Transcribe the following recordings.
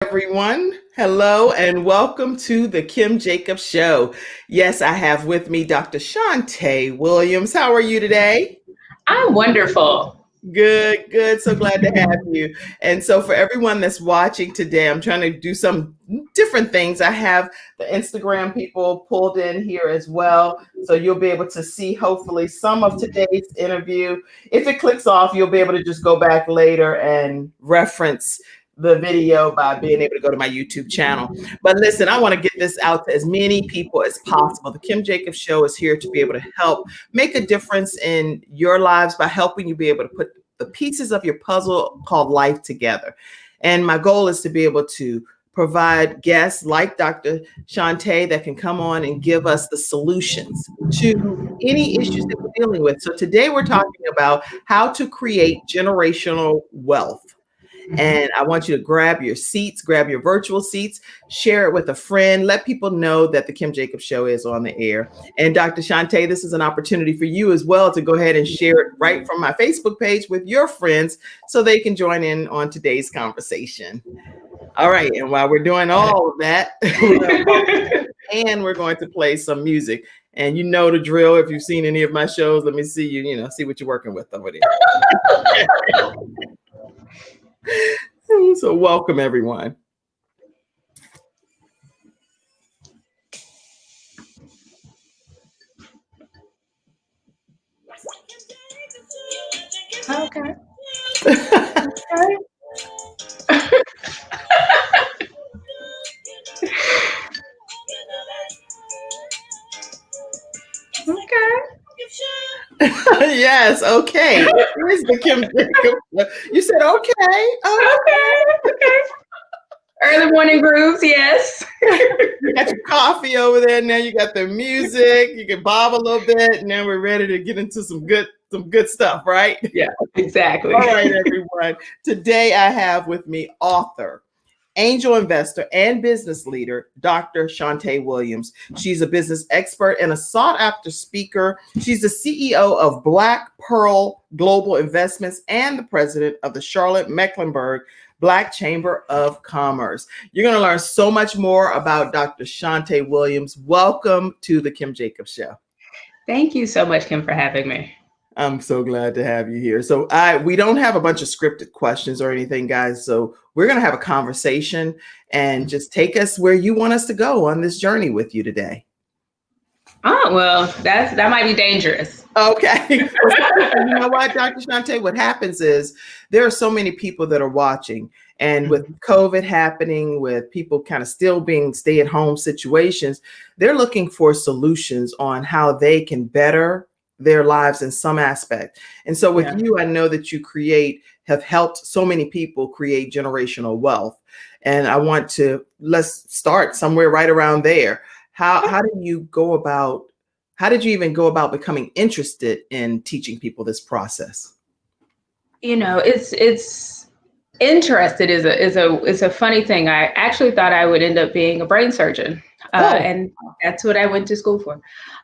Everyone. Hello and welcome to the Kim Jacobs Show. Yes, I have with me Dr. Shante Williams. How are you today? I'm wonderful. Good, good. So glad to have you. And so, for everyone that's watching today, I'm trying to do some different things. I have the Instagram people pulled in here as well. So, you'll be able to see hopefully some of today's interview. If it clicks off, you'll be able to just go back later and reference the video by being able to go to my YouTube channel. But listen, I want to get this out to as many people as possible. The Kim Jacobs Show is here to be able to help make a difference in your lives by helping you be able to put the pieces of your puzzle called life together. And my goal is to be able to provide guests like Dr. Shante that can come on and give us the solutions to any issues that we're dealing with. So today we're talking about how to create generational wealth. And I want you to grab your seats, grab your virtual seats, share it with a friend, let people know that the Kim Jacobs Show is on the air. And Dr. Shante, this is an opportunity for you as well to go ahead and share it right from my Facebook page with your friends so they can join in on today's conversation. All right. And while we're doing all of that, we're going to play some music. And you know the drill. If you've seen any of my shows, let me see you, see what you're working with over there. So welcome, everyone. Okay. Yes, okay. Here's the Kim Jacobs. You said okay. Okay. Early morning grooves, yes. You got your coffee over there. Now you got the music. You can bob a little bit. And now we're ready to get into some good stuff, right? Yeah, exactly. All right, everyone. Today I have with me author, angel investor, and business leader, Dr. Shante Williams. She's a business expert and a sought-after speaker. She's the CEO of Black Pearl Global Investments and the president of the Charlotte-Mecklenburg Black Chamber of Commerce. You're going to learn so much more about Dr. Shante Williams. Welcome to the Kim Jacobs Show. Thank you so much, Kim, for having me. I'm so glad to have you here. So we don't have a bunch of scripted questions or anything, guys. So we're going to have a conversation and just take us where you want us to go on this journey with you today. Oh, well, that might be dangerous. Okay. You know what, Dr. Shante, what happens is there are so many people that are watching, and with COVID happening, with people kind of still being stay-at-home situations, they're looking for solutions on how they can better their lives in some aspect. And so with you, I know that you have helped so many people create generational wealth. And I want let's start somewhere right around there. How did you even go about becoming interested in teaching people this process? It's interested is a funny thing. I actually thought I would end up being a brain surgeon. And that's what I went to school for.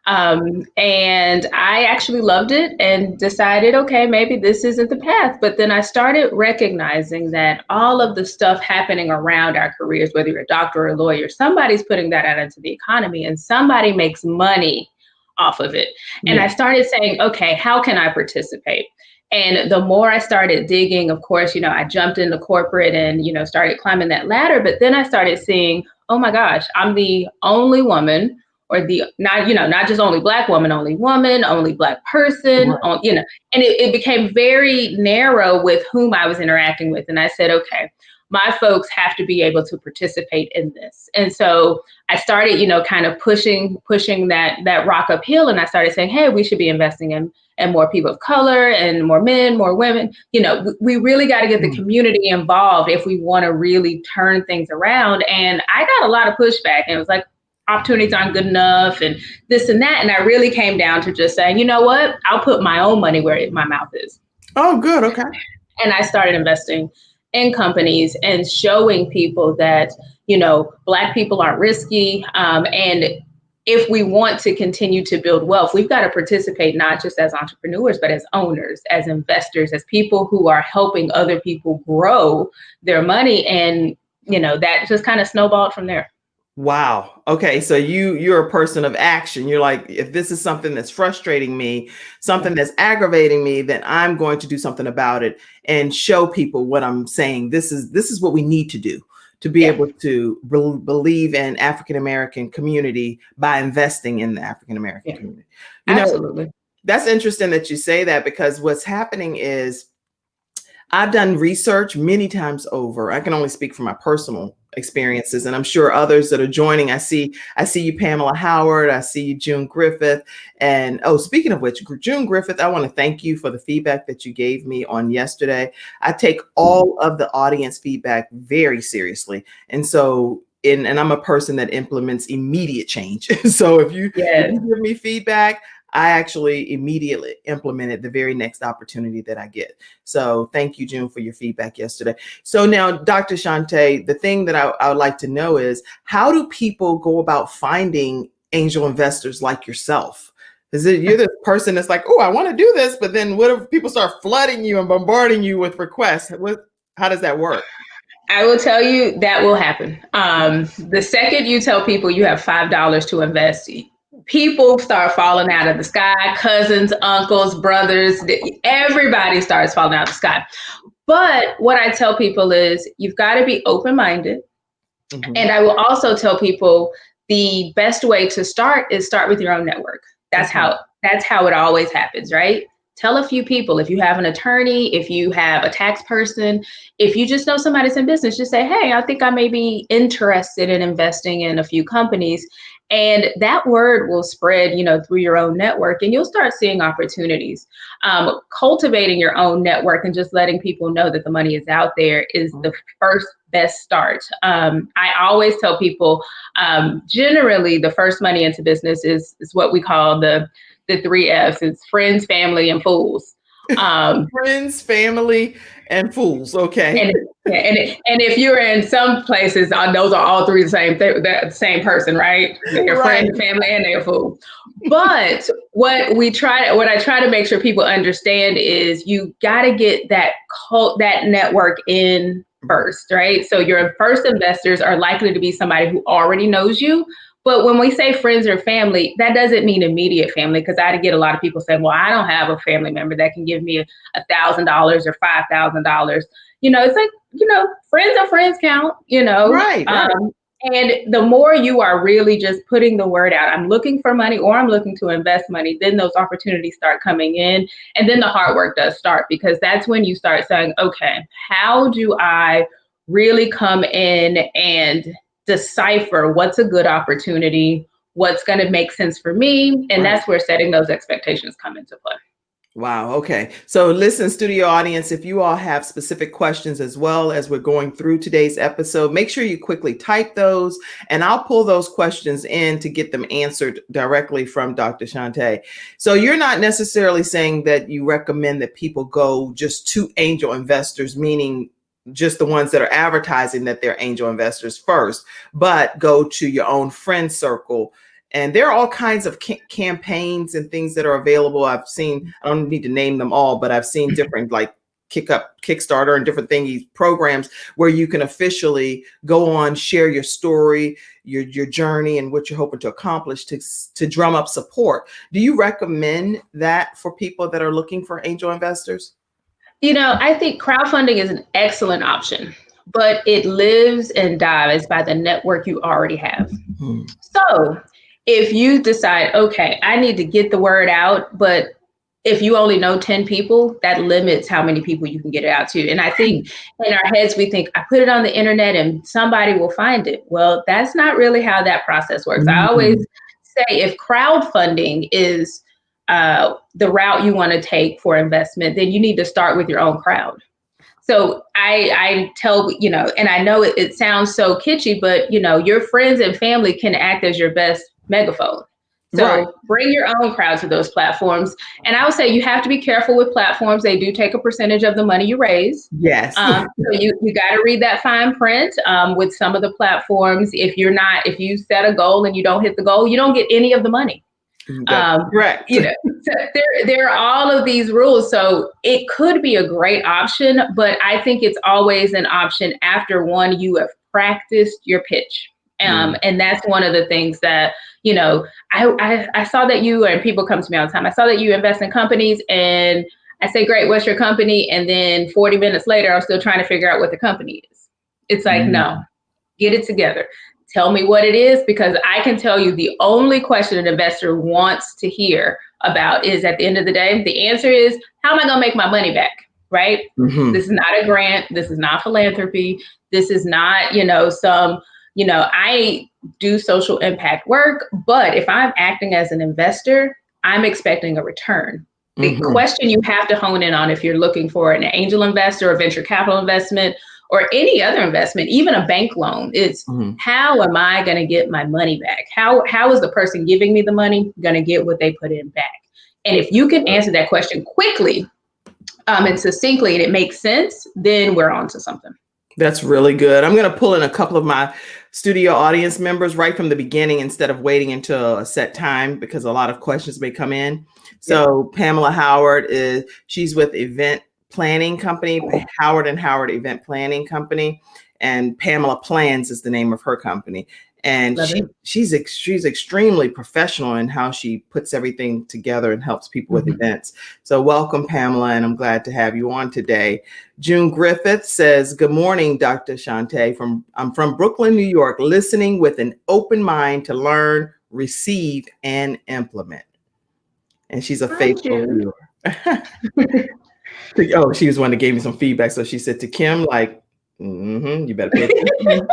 And I actually loved it and decided, okay, maybe this isn't the path. But then I started recognizing that all of the stuff happening around our careers, whether you're a doctor or a lawyer, somebody's putting that out into the economy and somebody makes money off of it. And I started saying, okay, how can I participate? And the more I started digging, of course, I jumped into corporate and, started climbing that ladder. But then I started seeing, oh my gosh, I'm the only woman, or not just only Black woman, only Black person, right. and it became very narrow with whom I was interacting with. And I said, okay, my folks have to be able to participate in this. And so I started, kind of pushing that rock uphill. And I started saying, hey, we should be investing in more people of color and more men, more women. We really got to get the community involved if we want to really turn things around. And I got a lot of pushback, and it was like, opportunities aren't good enough and this and that. And I really came down to just saying, you know what, I'll put my own money where my mouth is. Oh, good. Okay. And I started investing in companies and showing people that, Black people aren't risky. And if we want to continue to build wealth, we've got to participate not just as entrepreneurs, but as owners, as investors, as people who are helping other people grow their money. And that just kind of snowballed from there. Wow. Okay. So you're a person of action. You're like, if this is something that's frustrating me, something that's aggravating me, then I'm going to do something about it and show people what I'm saying. This is what we need to do to be able to believe in African American community by investing in the African American community. Absolutely. That's interesting that you say that, because what's happening is I've done research many times over. I can only speak from my personal experiences, and I'm sure others that are joining. I see you, Pamela Howard. I see you, June Griffith. And speaking of which, June Griffith, I want to thank you for the feedback that you gave me on yesterday. I take all of the audience feedback very seriously. And so and I'm a person that implements immediate change. So if you give me feedback, I actually immediately implement it the very next opportunity that I get. So thank you, June, for your feedback yesterday. So now, Dr. Shante, the thing that I would like to know is, how do people go about finding angel investors like yourself? You're the person that's like, oh, I want to do this, but then what if people start flooding you and bombarding you with requests? How does that work? I will tell you that will happen. The second you tell people you have $5 to invest, people start falling out of the sky. Cousins, uncles, brothers, everybody starts falling out of the sky. But what I tell people is, you've got to be open-minded. Mm-hmm. And I will also tell people the best way to start is start with your own network. That's how it always happens, right? Tell a few people. If you have an attorney, if you have a tax person, if you just know somebody's in business, just say, hey, I think I may be interested in investing in a few companies. And that word will spread, through your own network, and you'll start seeing opportunities. Cultivating your own network and just letting people know that the money is out there is the first best start. I always tell people, generally, the first money into business is what we call the 3 F's. It's friends, family, and fools. Friends, family, and fools. Okay. And if you're in some places, those are all three the same person, right? They're friend, family, and they're a fool. But what I try to make sure people understand is, you got to get that network in first, right? So your first investors are likely to be somebody who already knows you. But when we say friends or family, that doesn't mean immediate family, because I get a lot of people saying, well, I don't have a family member that can give me $1,000 or $5,000. It's like, friends are friends count, Right. And the more you are really just putting the word out, I'm looking for money or I'm looking to invest money, then those opportunities start coming in. And then the hard work does start, because that's when you start saying, okay, how do I really come in and decipher what's a good opportunity, what's going to make sense for me. And that's where setting those expectations come into play. Wow. Okay. So listen, studio audience, if you all have specific questions as well as we're going through today's episode, make sure you quickly type those, and I'll pull those questions in to get them answered directly from Dr. Shante. So you're not necessarily saying that you recommend that people go just to angel investors, meaning just the ones that are advertising that they're angel investors first, but go to your own friend circle. And there are all kinds of campaigns and things that are available. I've seen, I don't need to name them all, but I've seen different like Kickstarter and different thingy programs where you can officially go on, share your story, your journey, and what you're hoping to accomplish to drum up support. Do you recommend that for people that are looking for angel investors? I think crowdfunding is an excellent option, but it lives and dies by the network you already have. Mm-hmm. So if you decide, okay, I need to get the word out, but if you only know 10 people, that limits how many people you can get it out to. And I think in our heads, we think, I put it on the internet and somebody will find it. Well, that's not really how that process works. Mm-hmm. I always say, if crowdfunding is the route you want to take for investment, then you need to start with your own crowd. So I tell, and I know it sounds so kitschy, but, your friends and family can act as your best megaphone. So bring your own crowd to those platforms. And I would say you have to be careful with platforms. They do take a percentage of the money you raise. Yes. So you got to read that fine print with some of the platforms. If you set a goal and you don't hit the goal, you don't get any of the money. Correct. So there are all of these rules. So it could be a great option, but I think it's always an option after, one, you have practiced your pitch. And that's one of the things that, you know, I saw that you, and people come to me all the time, I saw that you invest in companies, and I say, great, what's your company? And then 40 minutes later, I'm still trying to figure out what the company is. It's like, no, get it together. Tell me what it is, because I can tell you the only question an investor wants to hear about is, at the end of the day, the answer is, how am I going to make my money back? Right? This is not a grant. This is not philanthropy. This is not, you know, I do social impact work, but if I'm acting as an investor, I'm expecting a return. The question you have to hone in on, if you're looking for an angel investor or venture capital investment or any other investment, even a bank loan, is how am I going to get my money back? How is the person giving me the money going to get what they put in back? And if you can answer that question quickly and succinctly, and it makes sense, then we're on to something. That's really good. I'm going to pull in a couple of my studio audience members right from the beginning instead of waiting until a set time, because a lot of questions may come in. So Pamela Howard she's with Event Planning Company, Howard and Howard Event Planning Company, and Pamela Plans is the name of her company. And she's extremely professional in how she puts everything together and helps people with events. So welcome, Pamela, and I'm glad to have you on today. June Griffith says, good morning, Dr. Shante. I'm from Brooklyn, New York, listening with an open mind to learn, receive, and implement. And she's a faithful viewer. Oh, she was one that gave me some feedback. So she said to Kim, like, you better pay attention.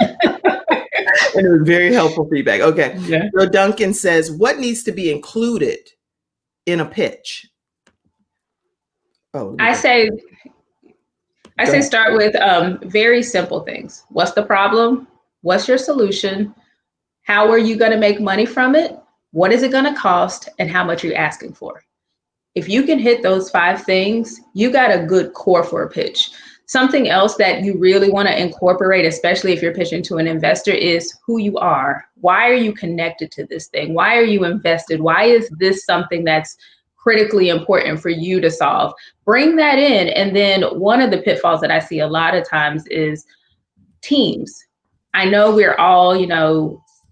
And it was very helpful feedback. Okay. So Duncan says, what needs to be included in a pitch? I say start with very simple things. What's the problem? What's your solution? How are you going to make money from it? What is it going to cost? And how much are you asking for? If you can hit those 5 things, you got a good core for a pitch. Something else that you really want to incorporate, especially if you're pitching to an investor, is who you are. Why are you connected to this thing? Why are you invested? Why is this something that's critically important for you to solve? Bring that in. And then one of the pitfalls that I see a lot of times is teams. I know we're all,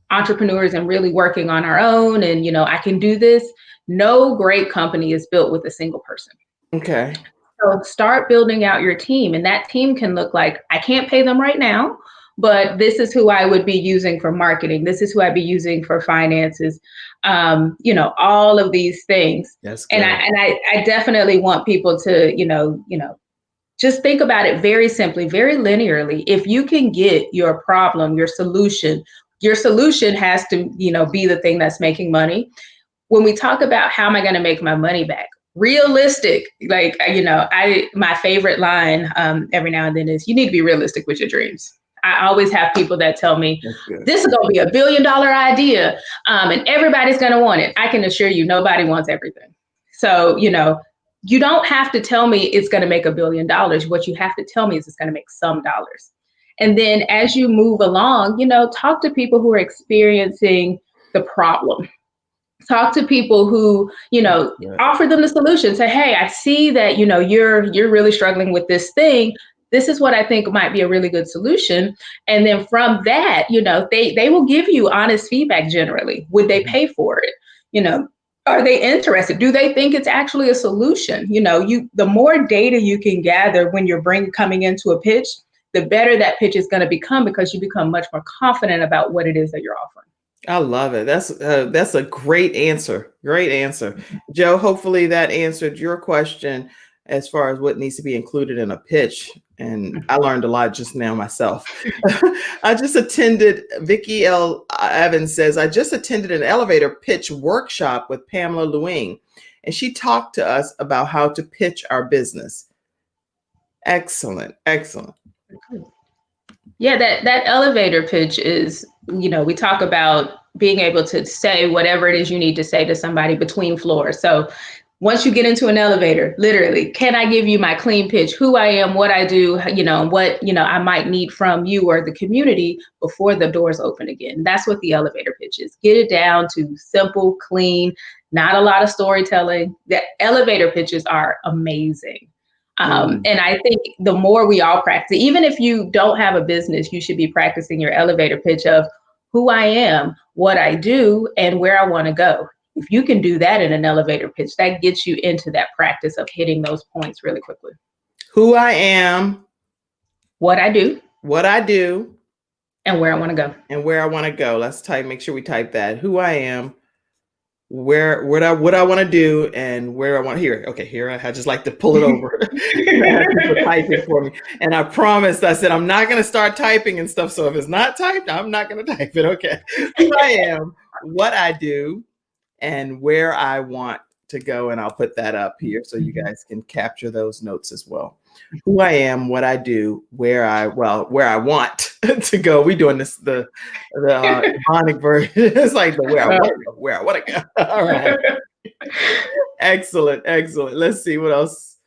entrepreneurs and really working on our own, and, I can do this. No great company is built with a single person. Okay. So start building out your team, and that team can look like, I can't pay them right now, but this is who I would be using for marketing. This is who I'd be using for finances. All of these things. That's good. And I definitely want people to, just think about it very simply, very linearly. If you can get your problem, your solution has to, be the thing that's making money. When we talk about how am I going to make my money back? Realistic, my favorite line every now and then is, you need to be realistic with your dreams. I always have people that tell me, this is going to be $1 billion idea and everybody's going to want it. I can assure you, nobody wants everything. So, you don't have to tell me it's going to make $1 billion. What you have to tell me is it's going to make some dollars. And then as you move along, talk to people who are experiencing the problem. Talk to people who, offer them the solution. Say, hey, I see that, you're really struggling with this thing. This is what I think might be a really good solution. And then from that, they will give you honest feedback generally. Would they pay for it? Are they interested? Do they think it's actually a solution? The more data you can gather when you're coming into a pitch, the better that pitch is going to become, because you become much more confident about what it is that you're offering. I love it. That's a great answer. Great answer. Joe, hopefully that answered your question as far as what needs to be included in a pitch. And I learned a lot just now myself. Vicki L. Evans says, I just attended an elevator pitch workshop with Pamela Lewing, and she talked to us about how to pitch our business. Excellent. Excellent. Yeah, that elevator pitch is, we talk about being able to say whatever it is you need to say to somebody between floors. So once you get into an elevator, literally, can I give you my clean pitch, who I am, what I do, what, I might need from you or the community before the doors open again. That's what the elevator pitch is. Get it down to simple, clean, not a lot of storytelling. The elevator pitches are amazing. And I think the more we all practice, even if you don't have a business, you should be practicing your elevator pitch of who I am, what I do, and where I want to go. If you can do that in an elevator pitch, that gets you into that practice of hitting those points really quickly. Who I am, what I do, and where I want to go. Let's make sure we type that. Who I am, what I want to do, and where I want to hear it. Okay, here I just like to pull it over. People typing for me, and I promised. I said I'm not going to start typing and stuff. So if it's not typed, I'm not going to type it. Okay, who I am, what I do, and where I want to go, and I'll put that up here so you guys can capture those notes as well. Who I am, what I do, where I want to go. We're doing this the Ebonic version. It's like the where I want to go. All right. Excellent. Let's see what else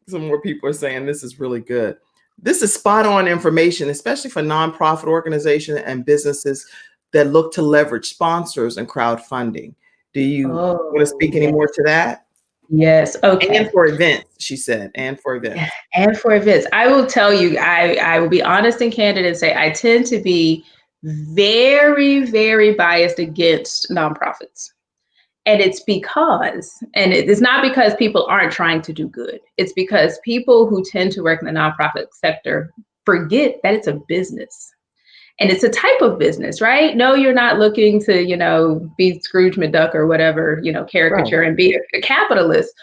some more people are saying. This is really good. This is spot on information, especially for nonprofit organizations and businesses that look to leverage sponsors and crowdfunding. Do you want to speak any more to that? Yes. Okay. And for events, she said, and for events. And for events. I will tell you, I will be honest and candid and say I tend to be very, very biased against nonprofits. And it's not because people aren't trying to do good. It's because people who tend to work in the nonprofit sector forget that it's a business. And it's a type of business, right? No, you're not looking to, be Scrooge McDuck or whatever, caricature and be a capitalist,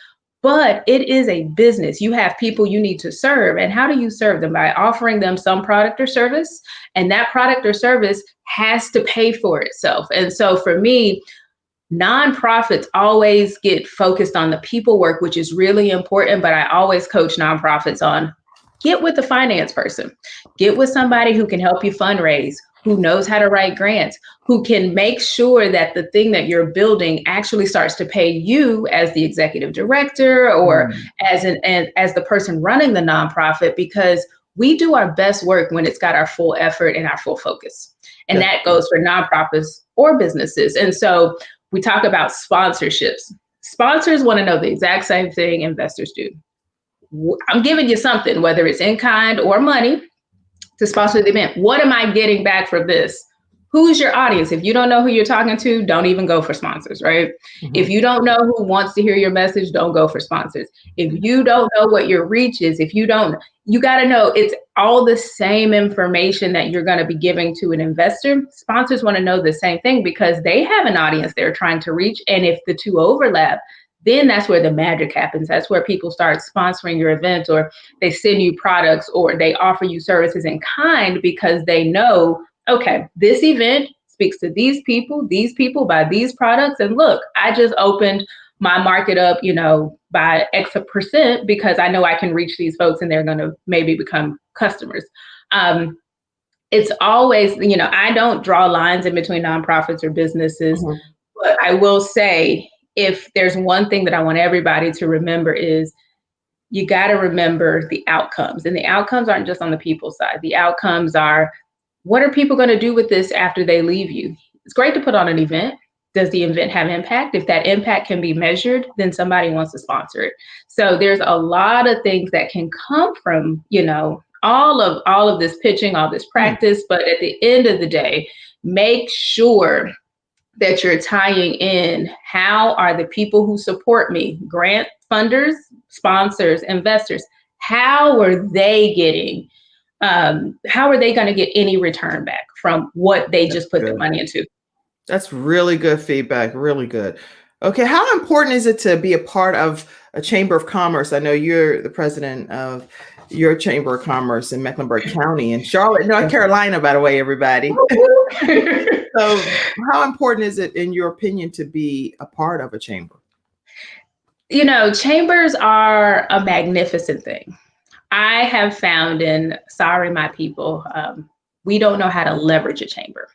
but it is a business. You have people you need to serve. And how do you serve them? By offering them some product or service, and that product or service has to pay for itself. And so for me, nonprofits always get focused on the people work, which is really important, but I always coach nonprofits on get with the finance person, get with somebody who can help you fundraise, who knows how to write grants, who can make sure that the thing that you're building actually starts to pay you as the executive director or as the person running the nonprofit, because we do our best work when it's got our full effort and our full focus. And that goes for nonprofits or businesses. And so we talk about sponsorships. Sponsors want to know the exact same thing investors do. I'm giving you something, whether it's in kind or money, to sponsor the event. What am I getting back for this? Who's your audience? If you don't know who you're talking to, don't even go for sponsors, right? If you don't know who wants to hear your message, don't go for sponsors. If you don't know what your reach is, you got to know it's all the same information that you're going to be giving to an investor. Sponsors want to know the same thing because they have an audience they're trying to reach. And if the two overlap, then that's where the magic happens. That's where people start sponsoring your event, or they send you products, or they offer you services in kind because they know, okay, this event speaks to these people buy these products. And look, I just opened my market up, by X percent because I know I can reach these folks and they're going to maybe become customers. It's always, I don't draw lines in between nonprofits or businesses, but I will say, if there's one thing that I want everybody to remember is you got to remember the outcomes. And the outcomes aren't just on the people side. The outcomes are, what are people going to do with this after they leave you? It's great to put on an event. Does the event have impact? If that impact can be measured, then somebody wants to sponsor it. So there's a lot of things that can come from, all of this pitching, all this practice. But at the end of the day, make sure that you're tying in how are the people who support me, grant funders, sponsors, investors, how are they going to get any return back from what they just put their money into? That's really good feedback. Really good. Okay. How important is it to be a part of a chamber of commerce? I know you're the president of your chamber of commerce in Mecklenburg County in Charlotte, North Carolina, by the way, everybody. So how important is it, in your opinion, to be a part of a chamber? Chambers are a magnificent thing. I have found, and sorry, my people, we don't know how to leverage a chamber.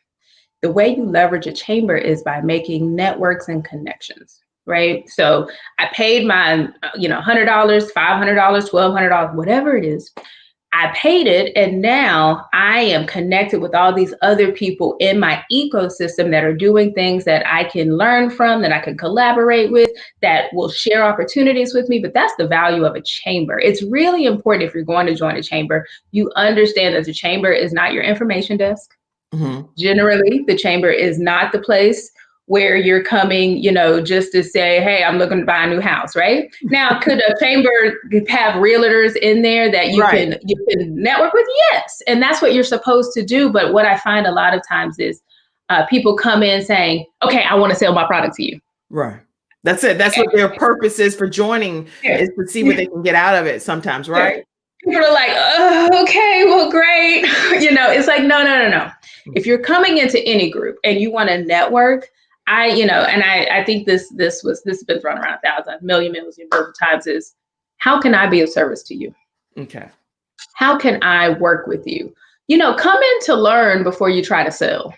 The way you leverage a chamber is by making networks and connections, right? So I paid my, $100, $500, $1,200, whatever it is. I paid it, and now I am connected with all these other people in my ecosystem that are doing things that I can learn from, that I can collaborate with, that will share opportunities with me. But that's the value of a chamber. It's really important, if you're going to join a chamber, you understand that the chamber is not your information desk. Mm-hmm. Generally, the chamber is not the place where you're coming, just to say, hey, I'm looking to buy a new house, right? Now, could a chamber have realtors in there that you can network with? Yes. And that's what you're supposed to do. But what I find a lot of times is people come in saying, okay, I want to sell my product to you. Right. That's it. That's what their purpose is for joining, is to see what they can get out of it sometimes, right? People are like, oh, okay, well, great. It's like, no. If you're coming into any group and you want to network, I think this has been thrown around millions of times, is how can I be of service to you? Okay. How can I work with you? Come in to learn before you try to sell.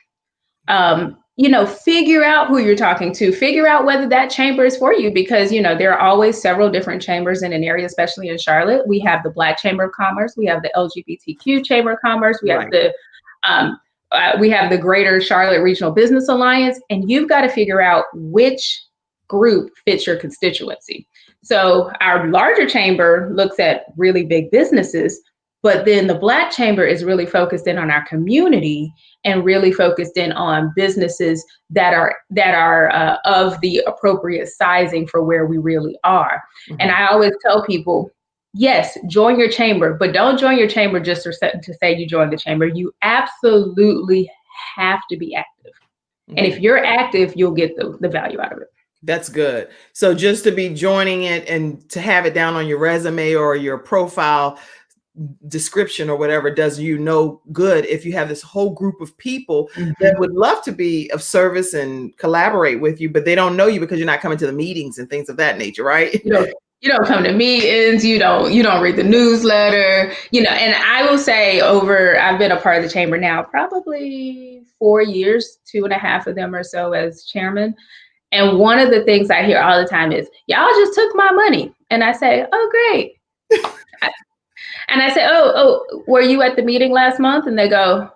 Figure out who you're talking to, figure out whether that chamber is for you, because, there are always several different chambers in an area, especially in Charlotte. We have the Black Chamber of Commerce. We have the LGBTQ Chamber of Commerce. We have we have the Greater Charlotte Regional Business Alliance, and you've got to figure out which group fits your constituency. So our larger chamber looks at really big businesses, but then the Black Chamber is really focused in on our community and really focused in on businesses that are of the appropriate sizing for where we really are. Mm-hmm. And I always tell people, yes, join your chamber, but don't join your chamber just to say you joined the chamber. You absolutely have to be active. Mm-hmm. And if you're active, you'll get the value out of it. That's good. So just to be joining it and to have it down on your resume or your profile description or whatever does you no good if you have this whole group of people mm-hmm. that would love to be of service and collaborate with you, but they don't know you because you're not coming to the meetings and things of that nature, right? You don't come to meetings, you don't read the newsletter, and I will say I've been a part of the chamber now probably 4 years, 2.5 of them or so as chairman. And one of the things I hear all the time is, y'all just took my money. And I say, oh, great. And I say, oh, were you at the meeting last month? And they go,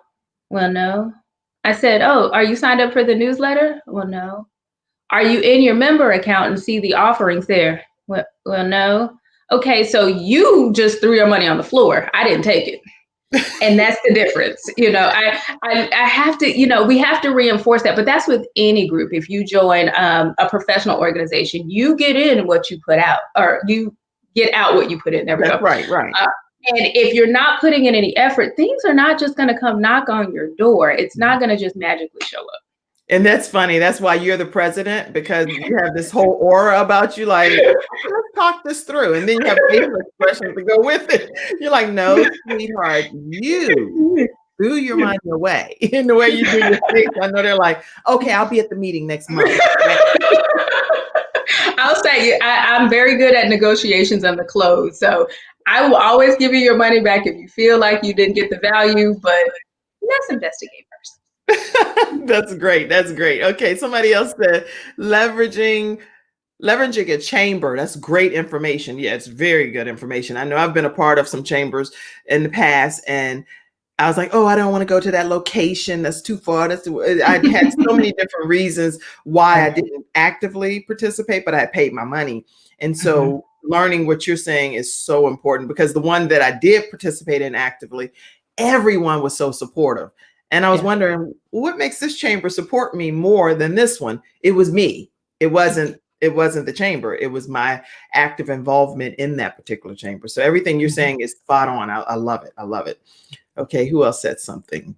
well, no. I said, oh, are you signed up for the newsletter? Well, no. Are you in your member account and see the offerings there? Well, no. Okay, so you just threw your money on the floor. I didn't take it. And that's the difference. I have to, we have to reinforce that. But that's with any group. If you join a professional organization, you get in what you put out, or you get out what you put in. There we go. Right. And if you're not putting in any effort, things are not just going to come knock on your door. It's not going to just magically show up. And that's funny. That's why you're the president, because you have this whole aura about you. Like, let's talk this through. And then you have facial expressions to go with it. You're like, no, sweetheart, you do your mind your way. In the way you do your face, I know they're like, okay, I'll be at the meeting next month. I'll say I'm very good at negotiations and the close. So I will always give you your money back if you feel like you didn't get the value, but let's investigate first. That's great. Okay, somebody else said leveraging a chamber. That's great information. Yeah, it's very good information. I know I've been a part of some chambers in the past, and I was like, oh, I don't want to go to that location. That's too far. I had so many different reasons why I didn't actively participate, but I paid my money. And so learning what you're saying is so important, because the one that I did participate in actively, everyone was so supportive. And I was wondering, what makes this chamber support me more than this one? It was me. It wasn't the chamber. It was my active involvement in that particular chamber. So everything you're saying is spot on. I love it. Okay, who else said something?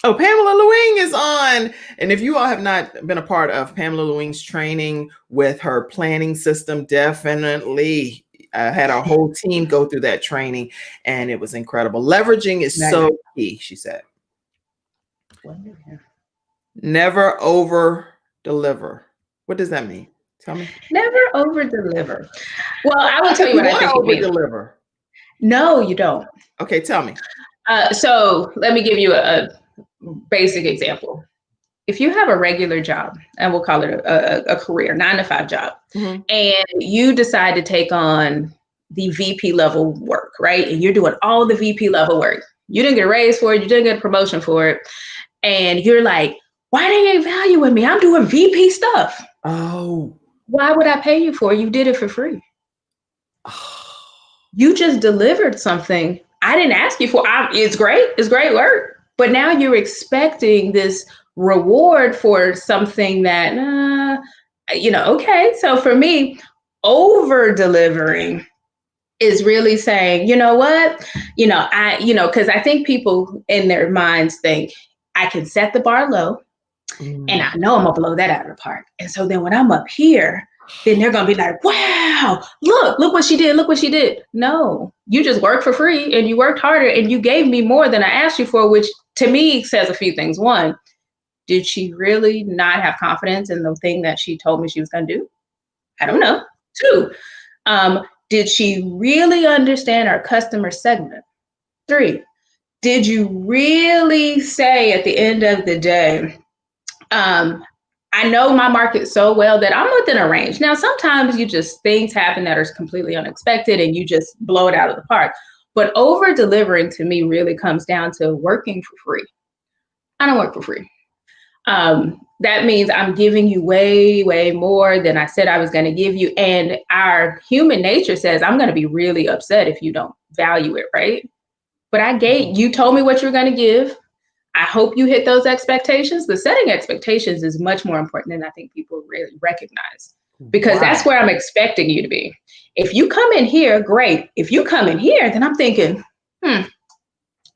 Oh, Pamela Lewing is on. And if you all have not been a part of Pamela Lewing's training with her planning system, definitely had our whole team go through that training, and it was incredible. Leveraging is so key, she said. Never over deliver. What does that mean? Tell me. Never over deliver. Well, I will tell you what I think over deliver. No, you don't. Okay, tell me. So let me give you a basic example. If you have a regular job, and we'll call it a career, 9-to-5 job, and you decide to take on the VP level work, right? And you're doing all the VP level work. You didn't get a raise for it. You didn't get a promotion for it. And you're like, why they ain't valuing me? I'm doing VP stuff. Oh. Why would I pay you for it? You did it for free. You just delivered something I didn't ask you for. It's great. It's great work. But now you're expecting this reward for something that, okay. So for me, over delivering is really saying, you know what, because I think people in their minds think I can set the bar low and I know I'm gonna blow that out of the park. And so then when I'm up here, then they're gonna be like, wow, look what she did. Look what she did. No, you just worked for free and you worked harder and you gave me more than I asked you for, which to me says a few things. One, did she really not have confidence in the thing that she told me she was gonna do? I don't know. Two, did she really understand our customer segment? Three, did you really say at the end of the day, I know my market so well that I'm within a range. Now, sometimes things happen that are completely unexpected and you just blow it out of the park. But over delivering to me really comes down to working for free. I don't work for free. That means I'm giving you way, way more than I said I was going to give you. And our human nature says, I'm going to be really upset if you don't value it, right? But you told me what you were going to give. I hope you hit those expectations. The setting expectations is much more important than I think people really recognize, because that's where I'm expecting you to be. If you come in here, great. If you come in here, then I'm thinking,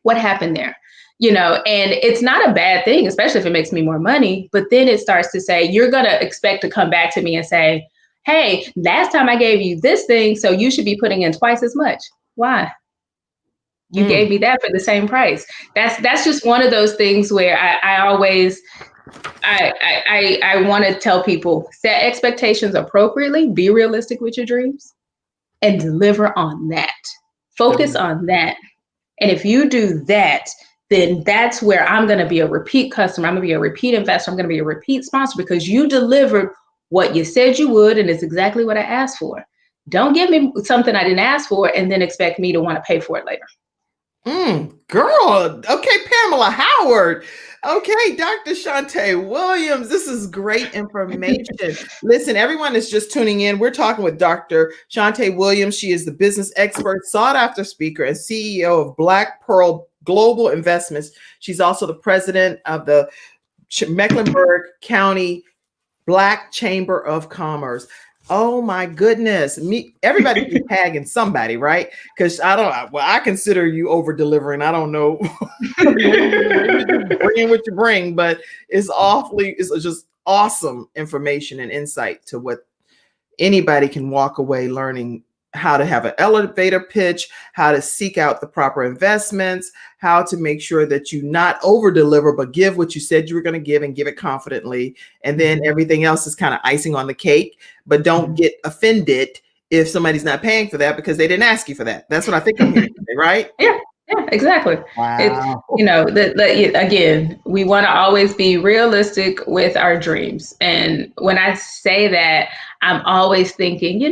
what happened there? And it's not a bad thing, especially if it makes me more money. But then it starts to say, you're going to expect to come back to me and say, hey, last time I gave you this thing, so you should be putting in twice as much. Why? You gave me that for the same price. That's just one of those things where I always want to tell people, set expectations appropriately, be realistic with your dreams, and deliver on that. Focus on that. And if you do that, then that's where I'm going to be a repeat customer. I'm going to be a repeat investor. I'm going to be a repeat sponsor because you delivered what you said you would, and it's exactly what I asked for. Don't give me something I didn't ask for and then expect me to want to pay for it later. Girl. Okay, Pamela Howard. Okay, Dr. Shante Williams. This is great information. Listen, everyone is just tuning in. We're talking with Dr. Shante Williams. She is the business expert, sought after speaker, and CEO of Black Pearl Global Investments. She's also the president of the Mecklenburg County Black Chamber of Commerce. Oh my goodness. Everybody is tagging somebody, right? Because I consider you over delivering. I don't know. Bring what you bring, but it's just awesome information and insight to what anybody can walk away learning, how to have an elevator pitch, how to seek out the proper investments, how to make sure that you not over deliver, but give what you said you were going to give and give it confidently. And then everything else is kind of icing on the cake, but don't get offended if somebody's not paying for that because they didn't ask you for that. That's what I think I'm hearing today, right? Yeah, exactly. Wow. Again, we want to always be realistic with our dreams. And when I say that, I'm always thinking,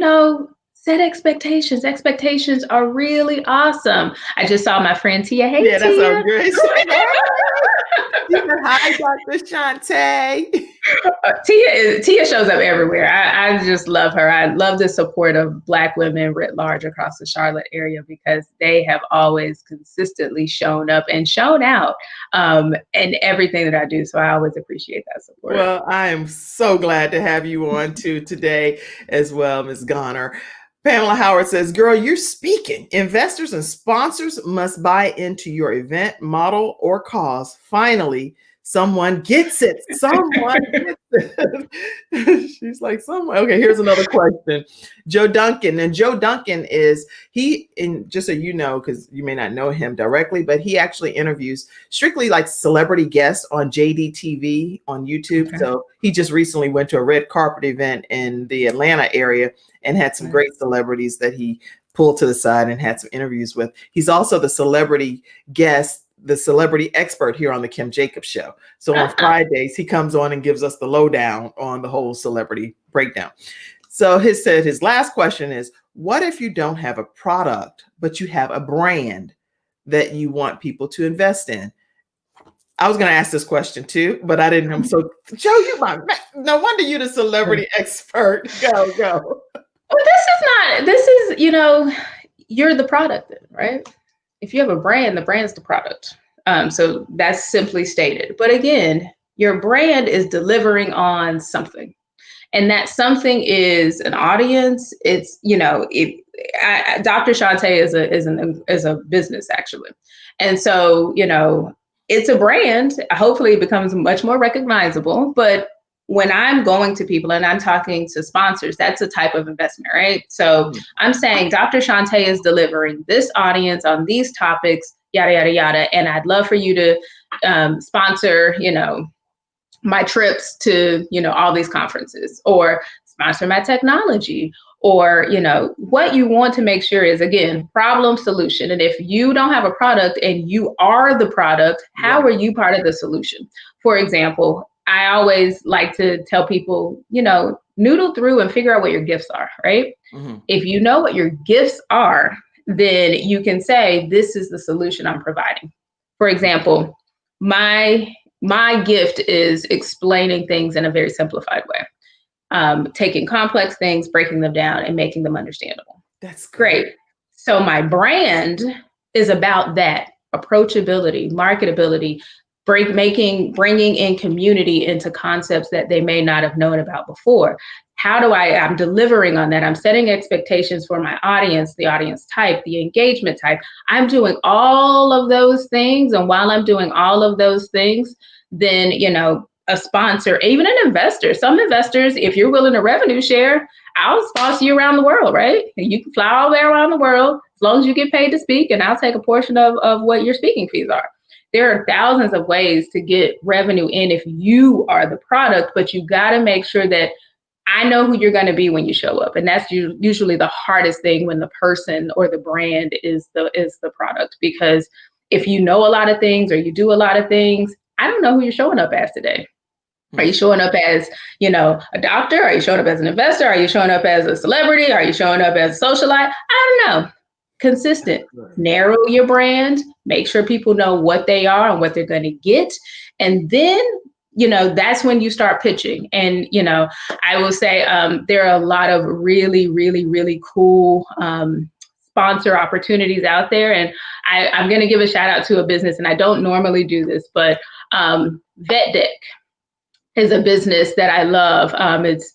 set expectations. Expectations are really awesome. I just saw my friend Tia. Hey, yeah, Tia. That sounds great. Hi, Dr. Shante. Tia shows up everywhere. I just love her. I love the support of Black women writ large across the Charlotte area because they have always consistently shown up and shown out in everything that I do. So I always appreciate that support. Well, I am so glad to have you on today as well, Ms. Garner. Pamela Howard says, girl, you're speaking. Investors and sponsors must buy into your event, model, or cause. Finally, someone gets it. Someone gets it. She's like, someone. Okay, here's another question. Joe Duncan. And Joe Duncan just so you know, because you may not know him directly, but he actually interviews strictly like celebrity guests on JDTV on YouTube. Okay. So he just recently went to a red carpet event in the Atlanta area and had some great celebrities that he pulled to the side and had some interviews with. He's also the celebrity guest, the celebrity expert here on the Kim Jacobs Show. So on Fridays, he comes on and gives us the lowdown on the whole celebrity breakdown. So his last question is, what if you don't have a product, but you have a brand that you want people to invest in? I was going to ask this question too, but I didn't. So, Joe, no wonder you're the celebrity expert. Go. Well, you're the product, right? If you have a brand, the brand's the product. So that's simply stated. But again, your brand is delivering on something. And that something is an audience. It's, Dr. Shante is a business actually. And so, it's a brand. Hopefully it becomes much more recognizable. But when I'm going to people and I'm talking to sponsors, that's a type of investment, right? So I'm saying Dr. Shante is delivering this audience on these topics, yada, yada, yada. And I'd love for you to sponsor, my trips to, all these conferences, or sponsor my technology, or, what you want to make sure is, again, problem solution. And if you don't have a product and you are the product, how are you part of the solution? For example, I always like to tell people, noodle through and figure out what your gifts are, right? Mm-hmm. If you know what your gifts are, then you can say, this is the solution I'm providing. For example, my gift is explaining things in a very simplified way. Taking complex things, breaking them down, and making them understandable. That's great. So my brand is about that approachability, marketability, bringing in community into concepts that they may not have known about before. I'm delivering on that. I'm setting expectations for my audience, the audience type, the engagement type. I'm doing all of those things. And while I'm doing all of those things, then, a sponsor, even an investor, some investors, if you're willing to revenue share, I'll sponsor you around the world, right? And you can fly all the way around the world as long as you get paid to speak, and I'll take a portion of what your speaking fees are. There are thousands of ways to get revenue in if you are the product, but you got to make sure that I know who you're going to be when you show up. And that's usually the hardest thing when the person or the brand is the product, because if you know a lot of things or you do a lot of things, I don't know who you're showing up as today. Are you showing up as, a doctor? Are you showing up as an investor? Are you showing up as a celebrity? Are you showing up as a socialite? I don't know. Consistent. Narrow your brand. Make sure people know what they are and what they're going to get. And then, that's when you start pitching. And, I will say there are a lot of really, really, really cool sponsor opportunities out there. And I'm going to give a shout out to a business, and I don't normally do this, but VetDeck is a business that I love. It's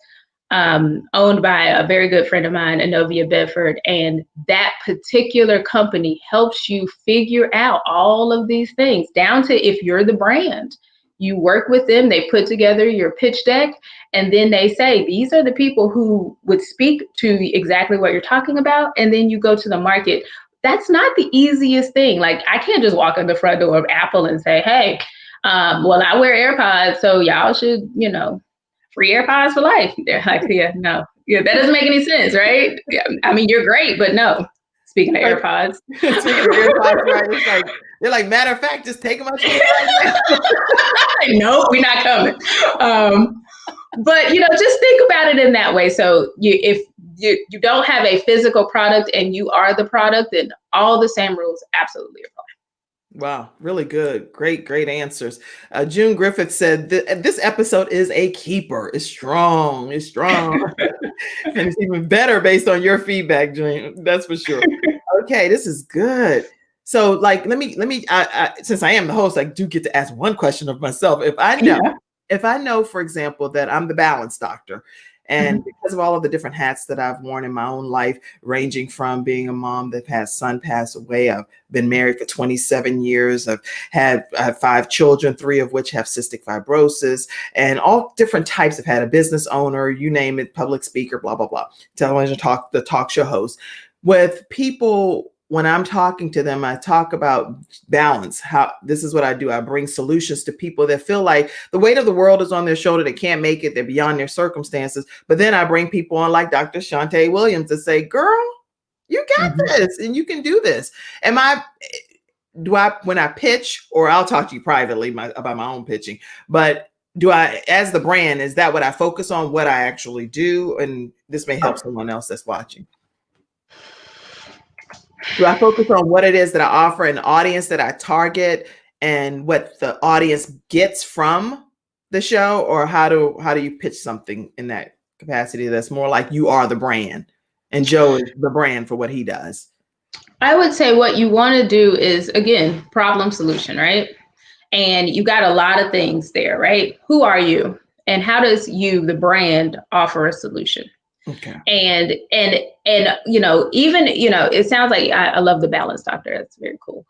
owned by a very good friend of mine, Anovia Bedford, and that particular company helps you figure out all of these things down to if you're the brand. You work with them, they put together your pitch deck, and then they say, these are the people who would speak to exactly what you're talking about, and then you go to the market. That's not the easiest thing. Like, I can't just walk in the front door of Apple and say, hey, well, I wear AirPods, so y'all should, free AirPods for life. They're like, no, that doesn't make any sense, right? Yeah, I mean, you're great, but no. Speaking of AirPods. Speaking of AirPods, right? It's like, they're like, matter of fact, just take them out. Nope, we're not coming. But, just think about it in that way. So if you don't have a physical product and you are the product, then all the same rules absolutely apply. Wow, really good. Great answers. June Griffith said this episode is a keeper. It's strong. And it's even better based on your feedback, June. That's for sure. Okay, this is good. So let me since I am the host, I do get to ask one question of myself. If I know, for example, that I'm the balance doctor, and because of all of the different hats that I've worn in my own life, ranging from being a mom that had son pass away, I've been married for 27 years, I have 5 children, 3 of which have cystic fibrosis, and all different types. I've had a business owner, you name it, public speaker, blah, blah, blah, television the talk show host. With people, when I'm talking to them, I talk about balance. How this is what I do. I bring solutions to people that feel like the weight of the world is on their shoulder. They can't make it. They're beyond their circumstances. But then I bring people on like Dr. Shante Williams to say, girl, you got this and you can do this. When I pitch, or I'll talk to you privately about my own pitching, but do I, as the brand, is that what I focus on, what I actually do? And this may help someone else that's watching. Do I focus on what it is that I offer, an audience that I target, and what the audience gets from the show, or how do you pitch something in that capacity that's more like you are the brand and Joe is the brand for what he does? I would say what you want to do is, again, problem solution, right? And you got a lot of things there, right? Who are you? And how does you, the brand, offer a solution? Okay. And even, it sounds like I love the balance doctor. That's very cool.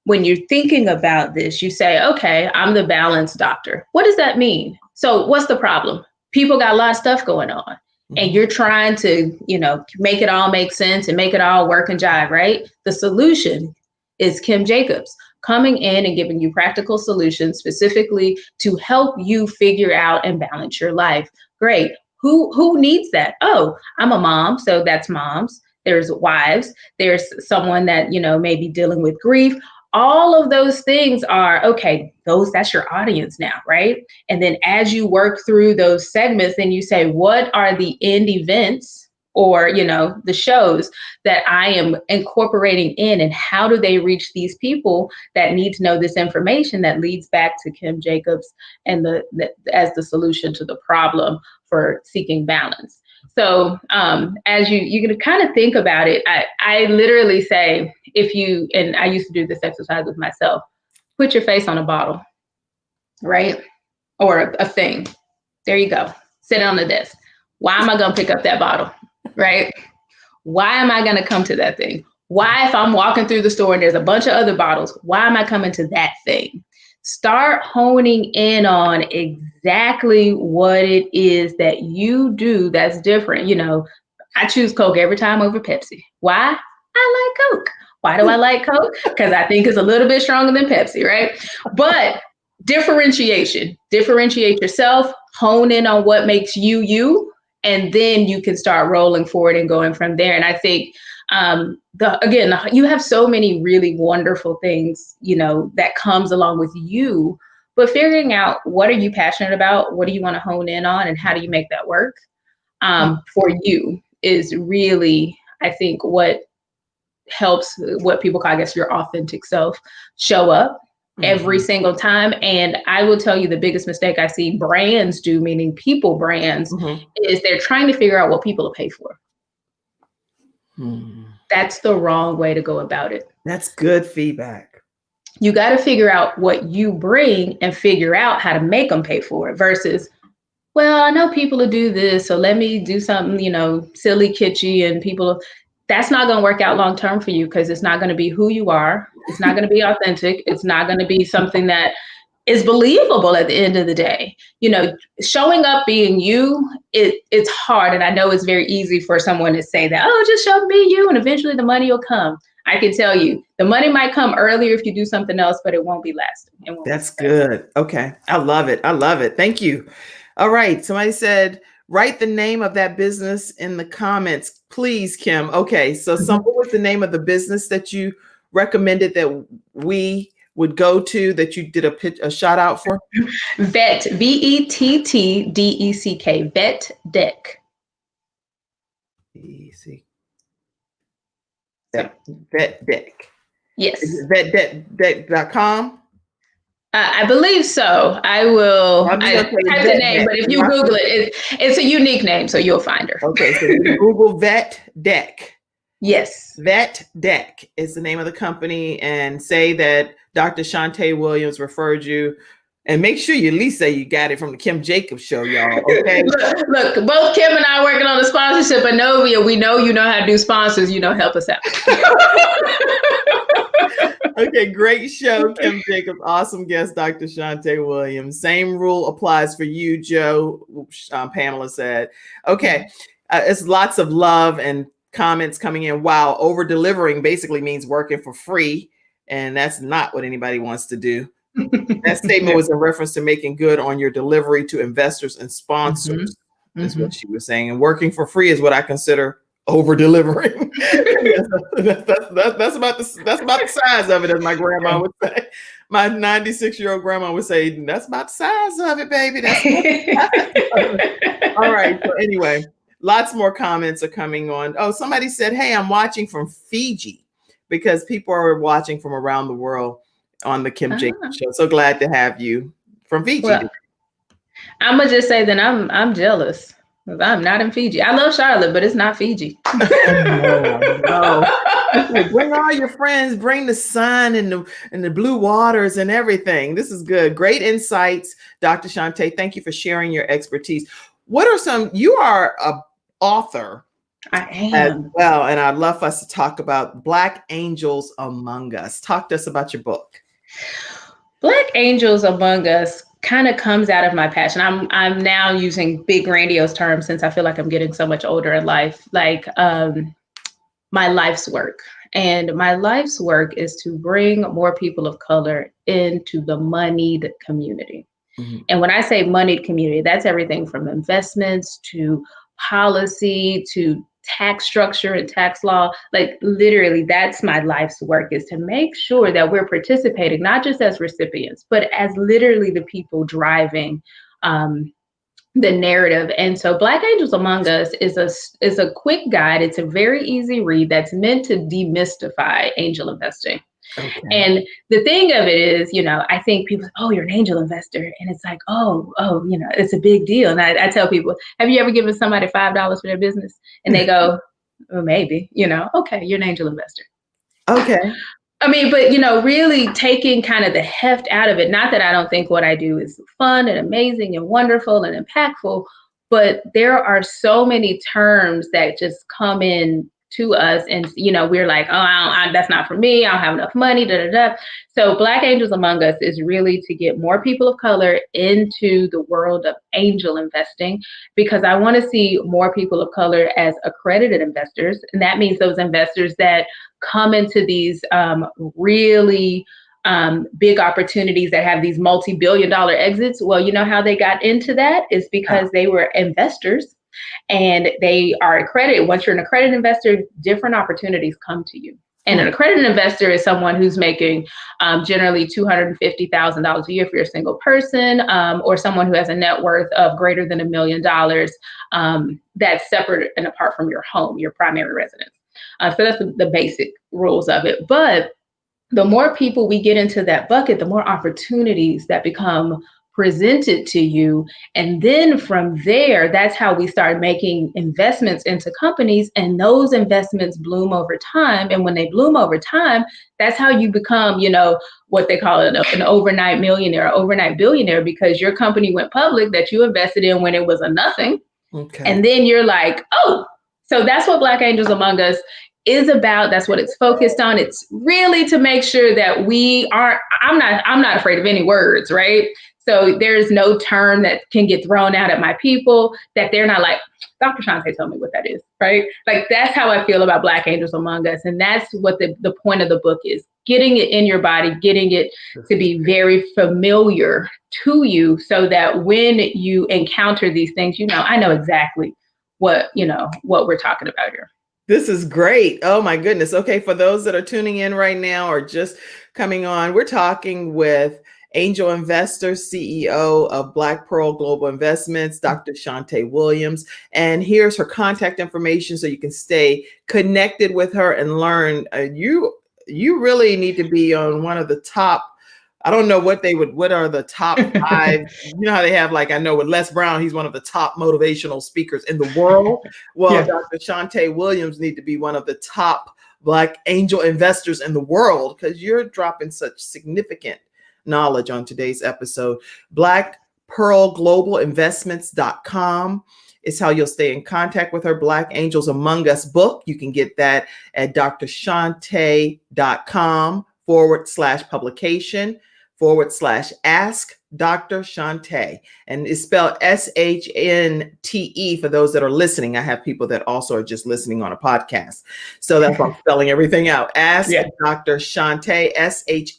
When you're thinking about this, you say, okay, I'm the balance doctor. What does that mean? So what's the problem? People got a lot of stuff going on. And you're trying to, make it all make sense and make it all work and jive, right? The solution is Kim Jacobs coming in and giving you practical solutions specifically to help you figure out and balance your life. Great. Who needs that? Oh, I'm a mom, so that's moms. There's wives. There's someone that, may be dealing with grief. All of those things are, okay, that's your audience now, right? And then as you work through those segments, then you say, what are the end events or, the shows that I am incorporating in, and how do they reach these people that need to know this information that leads back to Kim Jacobs and as the solution to the problem for seeking balance. So as you're going to kind of think about it, I literally say, and I used to do this exercise with myself, put your face on a bottle, right? Or a thing. There you go. Sit on the desk. Why am I going to pick up that bottle, right? Why am I going to come to that thing? Why, if I'm walking through the store and there's a bunch of other bottles, why am I coming to that thing? Start honing in on exactly what it is that you do that's different. I choose Coke every time over Pepsi. Why? I like Coke. Why do I like Coke? Because I think it's a little bit stronger than Pepsi, right? But differentiate yourself, hone in on what makes you, and then you can start rolling forward and going from there. And I think, you have so many really wonderful things, that comes along with you, but figuring out what are you passionate about? What do you want to hone in on? And how do you make that work for you is really, I think, what helps what people call, I guess, your authentic self show up every single time. And I will tell you the biggest mistake I see brands do, meaning people brands, is they're trying to figure out what people will pay for. That's the wrong way to go about it. That's good feedback. You got to figure out what you bring and figure out how to make them pay for it versus, well, I know people will do this, so let me do something, silly, kitschy, and that's not going to work out long term for you because it's not going to be who you are. It's not going to be authentic. It's not going to be something that is believable at the end of the day. Showing up being you, it's hard. And I know it's very easy for someone to say that, oh, just show up being you and eventually the money will come. I can tell you the money might come earlier if you do something else, but it won't be lasting. That's good. Okay. I love it. Thank you. All right. Somebody said, write the name of that business in the comments, please, Kim. Okay. So what was the name of the business that you recommended that we would go to, that you did a shout out for? Vet, VETTDECK, Vet Deck. Vet Deck. Yes. Is it vetdeck.com? I believe so. I will type the name, but if you Google it, it's a unique name, so you'll find her. Okay, so you Google Vet Deck. Yes. Vet Deck is the name of the company, and say that Dr. Shante Williams referred you, and make sure you at least say you got it from the Kim Jacobs show, y'all. Okay. Look, both Kim and I are working on the sponsorship, but Novia, we know you know how to do sponsors. Help us out. Okay, great show, Kim Jacobs. Awesome guest, Dr. Shante Williams. Same rule applies for you, Joe. Pamela said. Okay, it's lots of love and comments coming in. Wow, over delivering basically means working for free, and that's not what anybody wants to do. That statement was in reference to making good on your delivery to investors and sponsors, is what she was saying. And working for free is what I consider over delivering. That's about the size of it, as my grandma would say. My 96-year-old grandma would say, that's about the size of it, baby. That's All right. So anyway, lots more comments are coming on. Oh, somebody said, hey, I'm watching from Fiji, because people are watching from around the world on the Kim Jacobs Show. So glad to have you from Fiji. Well, I'm gonna just say that I'm jealous. I'm not in Fiji. I love Charlotte, but it's not Fiji. No. Bring all your friends, bring the sun and the blue waters and everything. This is good. Great insights, Dr. Shante. Thank you for sharing your expertise. What are some, you are an author. I am. As well, and I'd love for us to talk about Black Angels Among Us. Talk to us about your book. Black Angels Among Us kind of comes out of my passion. I'm now using big grandiose terms since I feel like I'm getting so much older in life, like my life's work. And my life's work is to bring more people of color into the moneyed community. Mm-hmm. And when I say moneyed community, that's everything from investments to policy to tax structure and tax law. Like literally, that's my life's work, is to make sure that we're participating, not just as recipients, but as literally the people driving the narrative. And so Black Angels Among Us is a quick guide. It's a very easy read that's meant to demystify angel investing. Okay. And the thing of it is, I think people, oh, you're an angel investor. And it's like, oh, it's a big deal. And I tell people, have you ever given somebody $5 for their business? And they go, well, maybe, okay, you're an angel investor. Okay. I mean, but, really taking kind of the heft out of it. Not that I don't think what I do is fun and amazing and wonderful and impactful, but there are so many terms that just come in to us. And, we're like, oh, that's not for me. I don't have enough money, da, da, da. So Black Angels Among Us is really to get more people of color into the world of angel investing, because I want to see more people of color as accredited investors. And that means those investors that come into these really big opportunities that have these multi-billion-dollar exits. Well, you know how they got into that is because they were investors. And they are accredited. Once you're an accredited investor, different opportunities come to you. And an accredited investor is someone who's making generally $250,000 a year if you're a single person, or someone who has a net worth of greater than $1 million. That's separate and apart from your home, your primary residence. So that's the basic rules of it. But the more people we get into that bucket, the more opportunities that become presented to you. And then from there, that's how we start making investments into companies, and those investments bloom over time. And when they bloom over time, that's how you become, what they call an overnight millionaire, or overnight billionaire, because your company went public that you invested in when it was a nothing. Okay. And then you're like, oh, so that's what Black Angels Among Us is about. That's what it's focused on. It's really to make sure that I'm not afraid of any words, right? So there's no term that can get thrown out at my people that they're not like, Dr. Shante told me what that is, right? Like, that's how I feel about Black Angels Among Us. And that's what the point of the book is, getting it in your body, getting it to be very familiar to you, so that when you encounter these things, I know exactly what we're talking about here. This is great. Oh my goodness. Okay. For those that are tuning in right now or just coming on, we're talking with angel investor, CEO of Black Pearl Global Investments, Dr. Shante Williams. And here's her contact information so you can stay connected with her and learn. You really need to be on one of the top, I don't know what are the top 5, you know how they have, like, I know with Les Brown, he's one of the top motivational speakers in the world. Well, yeah. Dr. Shante Williams need to be one of the top Black angel investors in the world, because you're dropping such significant knowledge on today's episode. BlackPearlGlobalInvestments.com is how you'll stay in contact with her. Black Angels Among Us book. You can get that at drshante.com/publication/ask Dr. Shante. And it's spelled SHNTE for those that are listening. I have people that also are just listening on a podcast. So that's why I'm spelling everything out. Ask Dr. Shante, SHANTE.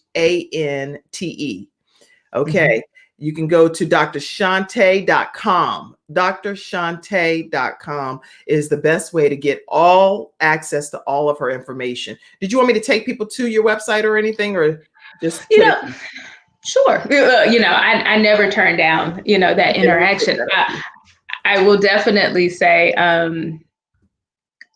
Okay. Mm-hmm. You can go to drshante.com. drshante.com is the best way to get all access to all of her information. Did you want me to take people to your website or anything, or just Sure. I never turn down, that interaction. I will definitely say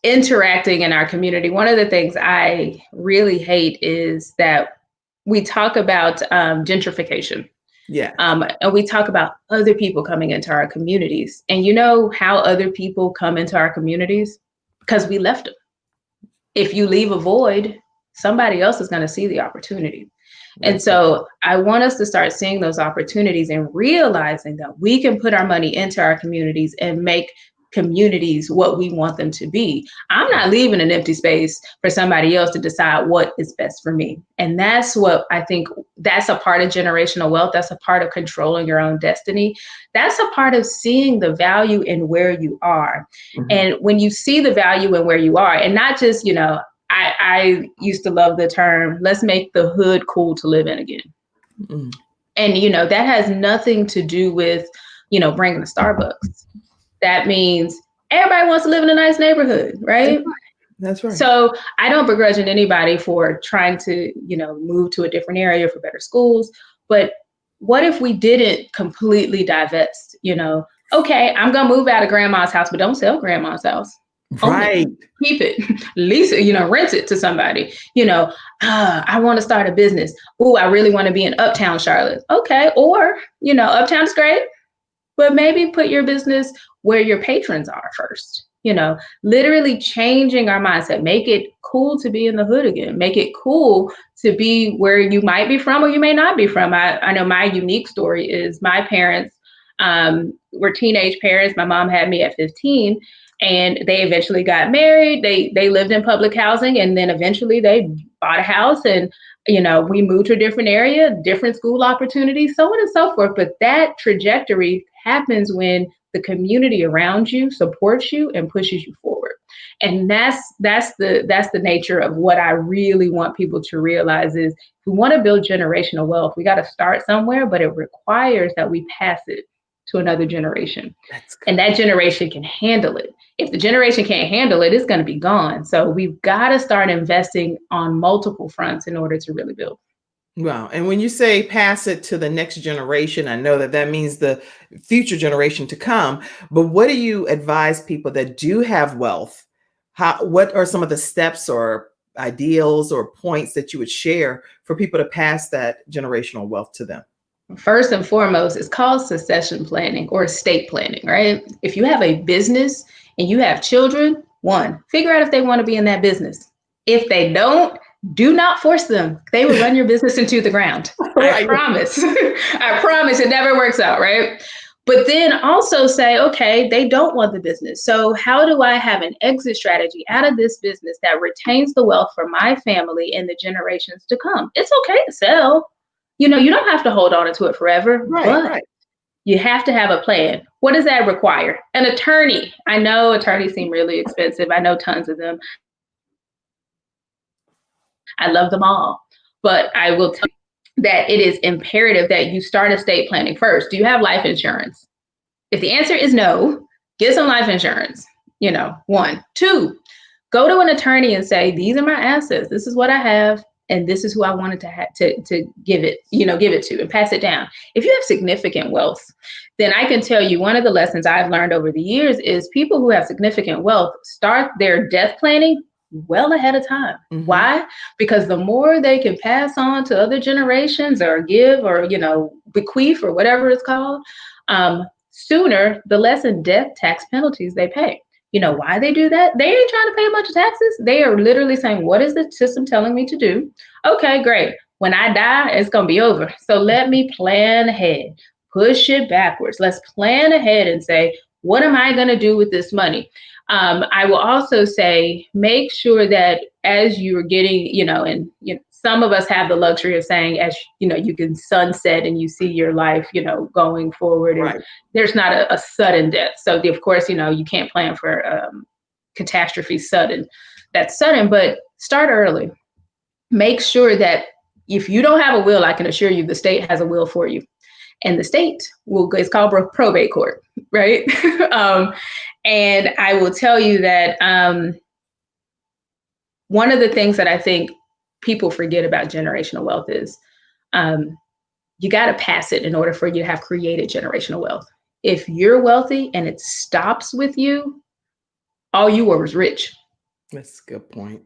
interacting in our community. One of the things I really hate is that we talk about gentrification. Yeah. And we talk about other people coming into our communities. And you know how other people come into our communities? Because we left them. If you leave a void, somebody else is going to see the opportunity. And so I want us to start seeing those opportunities and realizing that we can put our money into our communities and make communities what we want them to be. I'm not leaving an empty space for somebody else to decide what is best for me. And that's what I think, that's a part of generational wealth. That's a part of controlling your own destiny. That's a part of seeing the value in where you are. Mm-hmm. And when you see the value in where you are, and not just, you know, I used to love the term, let's make the hood cool to live in again. Mm-hmm. And, you know, that has nothing to do with, you know, bringing a Starbucks. That means everybody wants to live in a nice neighborhood, right? That's right. So I don't begrudge anybody for trying to, you know, move to a different area for better schools. But what if we didn't completely divest, you know, okay, I'm going to move out of grandma's house, but don't sell grandma's house. Right. Keep it, lease it, you know, rent it to somebody, you know, I want to start a business. Oh, I really want to be in Uptown Charlotte. Okay. Or, you know, Uptown's great, but maybe put your business where your patrons are first, you know, literally changing our mindset, make it cool to be in the hood again, make it cool to be where you might be from or you may not be from. I know my unique story is my parents were teenage parents. My mom had me at 15 and they eventually got married. They lived in public housing and then eventually they bought a house and, you know, we moved to a different area, different school opportunities, so on and so forth. But that trajectory happens when the community around you supports you and pushes you forward. And that's the nature of what I really want people to realize is if we want to build generational wealth, we got to start somewhere, but it requires that we pass it to another generation. And that generation can handle it. If the generation can't handle it, it's going to be gone. So we've got to start investing on multiple fronts in order to really build. Wow. And when you say pass it to the next generation, I know that means the future generation to come. But what do you advise people that do have wealth? What are some of the steps or ideals or points that you would share for people to pass that generational wealth to them? First and foremost, it's called succession planning or estate planning, right? If you have a business and you have children, one, figure out if they want to be in that business. If they don't, do not force them. They will run your business into the ground. I promise. I promise it never works out, right? But then also say, okay, they don't want the business. So how do I have an exit strategy out of this business that retains the wealth for my family and the generations to come? It's okay to sell. You know, you don't have to hold on to it forever, but you have to have a plan. What does that require? An attorney. I know attorneys seem really expensive. I know tons of them. I love them all, but I will tell you that it is imperative that you start estate planning first. Do you have life insurance? If the answer is no, get some life insurance. You know, 1, 2, go to an attorney and say, these are my assets. This is what I have. And this is who I wanted to give it, you know, give it to and pass it down. If you have significant wealth, then I can tell you one of the lessons I've learned over the years is people who have significant wealth start their death planning well ahead of time. Mm-hmm. Why? Because the more they can pass on to other generations or give or, you know, bequeath or whatever it's called, sooner, the less in death tax penalties they pay. You know why they do that? They ain't trying to pay a bunch of taxes. They are literally saying, what is the system telling me to do? Okay, great. When I die, it's going to be over. So let me plan ahead, push it backwards. Let's plan ahead and say, what am I going to do with this money? I will also say, make sure that as you're getting, you know, and you know, some of us have the luxury of saying, as you know, you can sunset and you see your life, you know, going forward. And there's not a sudden death. So of course, you know, you can't plan for catastrophe that's sudden, but start early. Make sure that if you don't have a will, I can assure you the state has a will for you. And the state it's called probate court, right? And I will tell you that one of the things that I think people forget about generational wealth is you got to pass it in order for you to have created generational wealth. if you're wealthy and it stops with you, all you were was rich. That's a good point.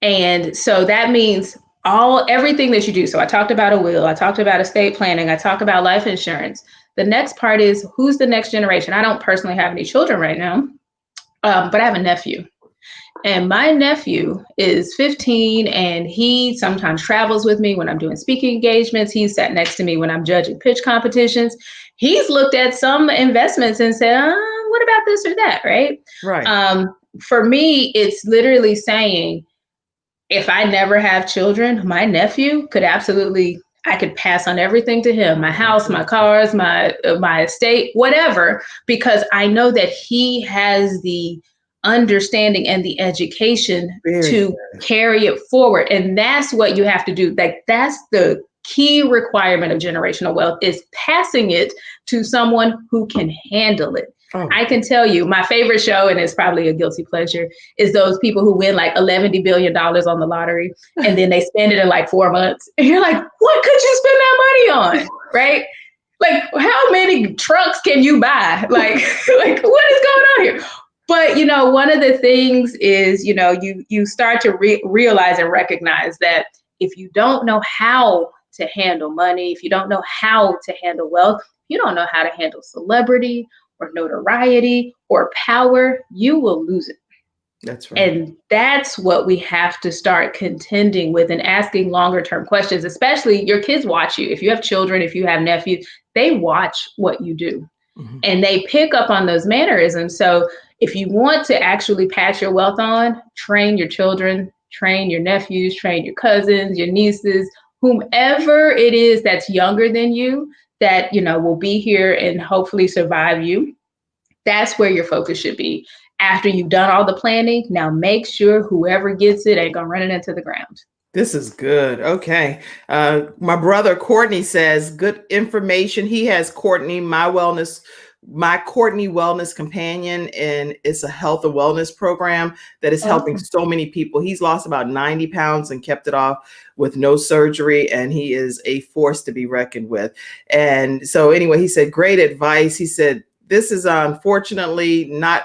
And so that means everything that you do. So I talked about a will, I talked about estate planning, I talked about life insurance. The next part is, who's the next generation? I don't personally have any children right now, but I have a nephew. And my nephew is 15, and he sometimes travels with me when I'm doing speaking engagements. He's sat next to me when I'm judging pitch competitions. He's looked at some investments and said, what about this or that, right? Right. For me, it's literally saying, if I never have children, my nephew could I could pass on everything to him, my house, my cars, my estate, whatever, because I know that he has the understanding and the education to carry it forward. And that's what you have to do. That's the key requirement of generational wealth, is passing it to someone who can handle it. Oh. I can tell you my favorite show, and it's probably a guilty pleasure, is those people who win like $11 billion on the lottery and then they spend it in like 4 months. And you're like, what could you spend that money on? Right? Like, how many trucks can you buy? Like what is going on here? But, one of the things is, you start to realize and recognize that if you don't know how to handle money, if you don't know how to handle wealth, you don't know how to handle celebrity or notoriety or power, you will lose it. That's right. And that's what we have to start contending with and asking longer term questions, especially your kids watch you. If you have children, if you have nephews, they watch what you do. Mm-hmm. And they pick up on those mannerisms. So if you want to actually pass your wealth on, train your children, train your nephews, train your cousins, your nieces, whomever it is that's younger than you, that, will be here and hopefully survive you. That's where your focus should be. After you've done all the planning, now make sure whoever gets it ain't gonna run it into the ground. This is good. Okay. My brother Courtney says, good information. He has Courtney, my Courtney Wellness Companion, and it's a health and wellness program that is helping so many people. He's lost about 90 pounds and kept it off with no surgery, and he is a force to be reckoned with. And so anyway, he said, great advice. He said, this is unfortunately not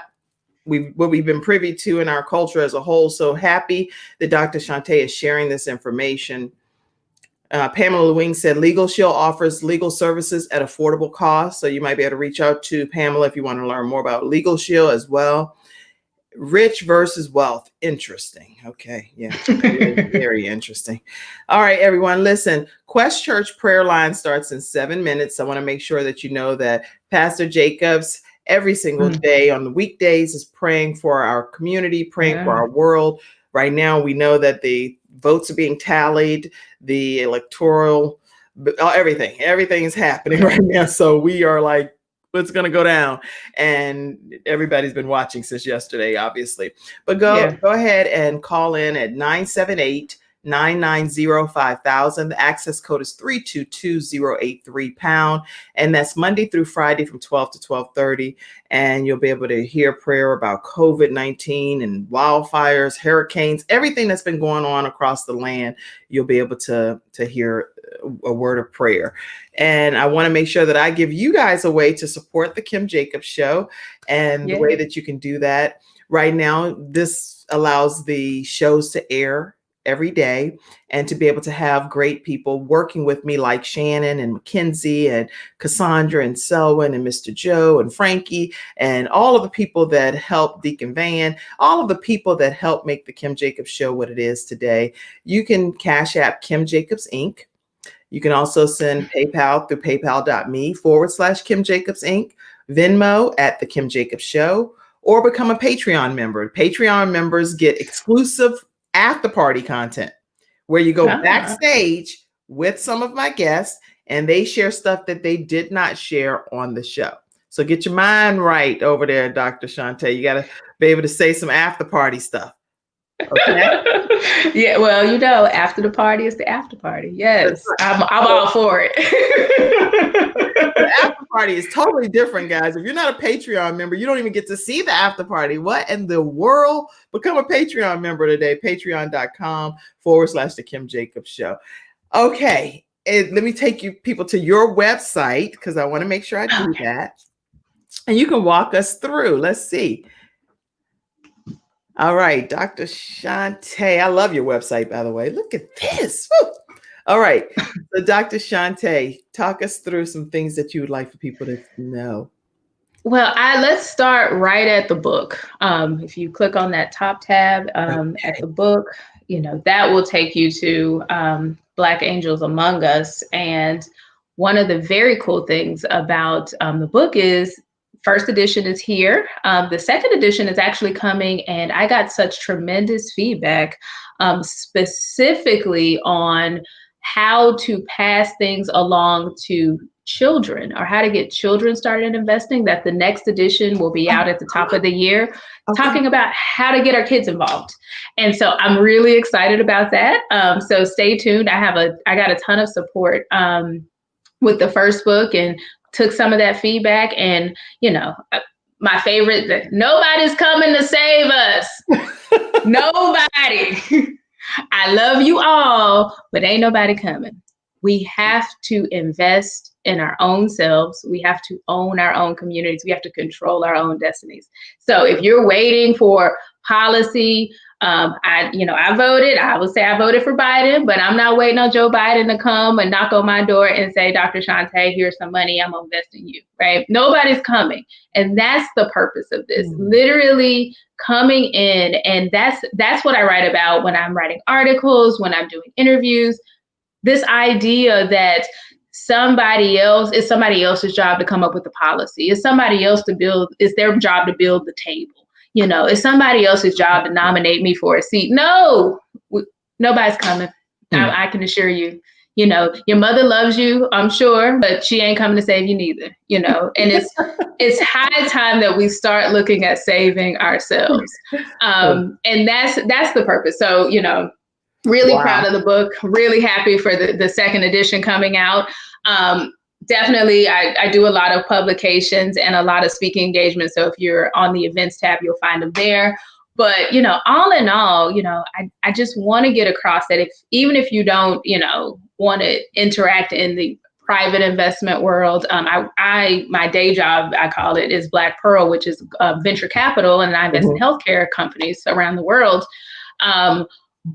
what we've been privy to in our culture as a whole. So happy that Dr. Shante is sharing this information. Pamela Howard said Legal Shield offers legal services at affordable cost. So you might be able to reach out to Pamela if you want to learn more about Legal Shield as well. Rich versus wealth. Interesting. Okay. Yeah. Very, very interesting. All right, everyone. Listen, Quest Church prayer line starts in 7 minutes. I want to make sure that you know that Pastor Jacobs every single day on the weekdays is praying for our community, praying for our world. Right now, we know that the votes are being tallied, the electoral, everything is happening right now. So we are like, what's going to go down? And everybody's been watching since yesterday, obviously. But go ahead and call in at 978-990-5000. The access code is 322083#. And that's Monday through Friday from 12 to 12:30. And you'll be able to hear prayer about COVID-19 and wildfires, hurricanes, everything that's been going on across the land. You'll be able to hear a word of prayer. And I want to make sure that I give you guys a way to support the Kim Jacobs Show. And the way that you can do that right now, this allows the shows to air every day and to be able to have great people working with me like Shannon and Mackenzie and Cassandra and Selwyn and Mr. Joe and Frankie and all of the people that help Deacon Van, all of the people that help make the Kim Jacobs Show what it is today. You can Cash App Kim Jacobs Inc. You can also send PayPal through paypal.me/Kim Jacobs Inc., Venmo at The Kim Jacobs Show, or become a Patreon member. Patreon members get exclusive after party content where you go backstage with some of my guests and they share stuff that they did not share on the show. So get your mind right over there, Dr. Shante. You got to be able to say some after party stuff. Okay. Yeah, well, after the party is the after party. Yes, I'm all for it. The after party is totally different, guys. If you're not a Patreon member, you don't even get to see the after party. What in the world? Become a Patreon member today. Patreon.com/The Kim Jacobs Show. Okay. Let me take you people to your website because I want to make sure I do that. And you can walk us through. Let's see. All right, Dr. Shante. I love your website, by the way. Look at this. Woo. All right. So, Dr. Shante, talk us through some things that you would like for people to know. Well, let's start right at the book. If you click on that top tab at the book, that will take you to Black Angels Among Us. And one of the very cool things about the book is first edition is here. The second edition is actually coming, and I got such tremendous feedback specifically on how to pass things along to children, or how to get children started investing, that the next edition will be out at the top of the year, talking about how to get our kids involved. And so I'm really excited about that. So stay tuned. I got a ton of support with the first book, and took some of that feedback. And, my favorite, that nobody's coming to save us. Nobody. I love you all, but ain't nobody coming. We have to invest in our own selves. We have to own our own communities. We have to control our own destinies. So if you're waiting for policy, I voted. I would say I voted for Biden, but I'm not waiting on Joe Biden to come and knock on my door and say, Dr. Shante, here's some money. I'm gonna invest in you, right? Nobody's coming. And that's the purpose of this, literally coming in. And that's what I write about when I'm writing articles, when I'm doing interviews. This idea that it's somebody else's job to come up with the policy. It's their job to build the table. It's somebody else's job to nominate me for a seat. No, nobody's coming. I can assure you. Your mother loves you, I'm sure, but she ain't coming to save you neither. And it's high time that we start looking at saving ourselves. And that's the purpose. So, really proud of the book. Really happy for the second edition coming out. Definitely, I do a lot of publications and a lot of speaking engagements. So if you're on the events tab, you'll find them there. But, all in all, I just want to get across that even if you don't, want to interact in the private investment world, my day job, I call it, is Black Pearl, which is venture capital, and I invest in healthcare companies around the world.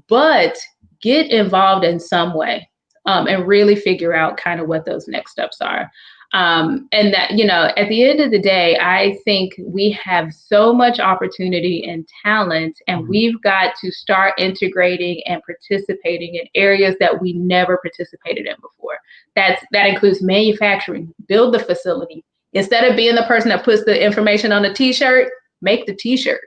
But get involved in some way. And really figure out kind of what those next steps are. And that, at the end of the day, I think we have so much opportunity and talent, and we've got to start integrating and participating in areas that we never participated in before. That includes manufacturing, build the facility. Instead of being the person that puts the information on the t-shirt, make the t-shirt.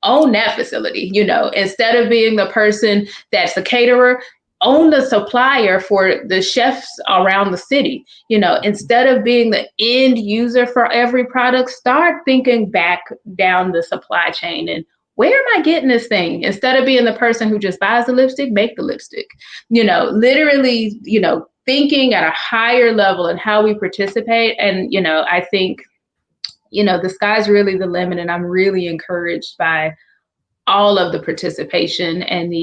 Own that facility. Instead of being the person that's the caterer, own the supplier for the chefs around the city. Instead of being the end user for every product, start thinking back down the supply chain and where am I getting this thing? Instead of being the person who just buys the lipstick, make the lipstick. Literally, thinking at a higher level and how we participate. And, I think, the sky's really the limit, and I'm really encouraged by all of the participation and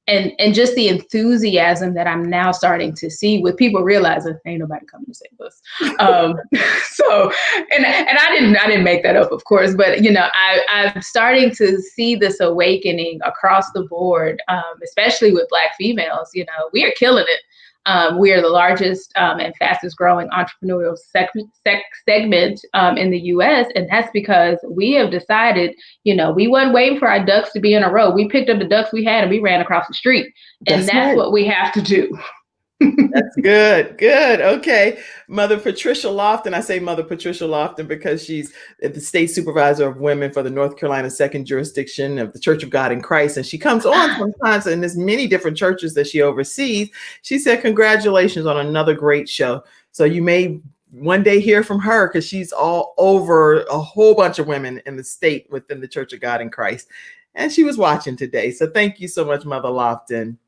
and just the enthusiasm that I'm now starting to see with people realizing ain't nobody coming to save us. So, and I didn't make that up, of course, but I'm starting to see this awakening across the board, especially with Black females. We are killing it. We are the largest and fastest growing entrepreneurial segment in the U.S. And that's because we have decided, we wasn't waiting for our ducks to be in a row. We picked up the ducks we had and we ran across the street. And that's right. What we have to do. That's good. Good. Okay. Mother Patricia Lofton. I say Mother Patricia Lofton because she's the state supervisor of women for the North Carolina 2nd jurisdiction of the Church of God in Christ. And she comes on sometimes, and there's many different churches that she oversees. She said, congratulations on another great show. So you may one day hear from her because she's all over a whole bunch of women in the state within the Church of God in Christ. And she was watching today. So thank you so much, Mother Lofton.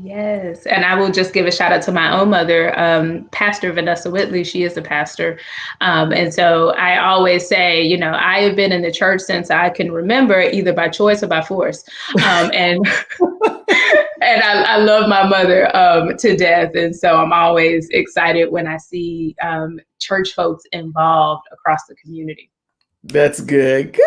Yes. And I will just give a shout out to my own mother, Pastor Vanessa Whitley. She is a pastor. And so I always say, I have been in the church since I can remember, either by choice or by force. And I love my mother to death. And so I'm always excited when I see church folks involved across the community. That's good. Good.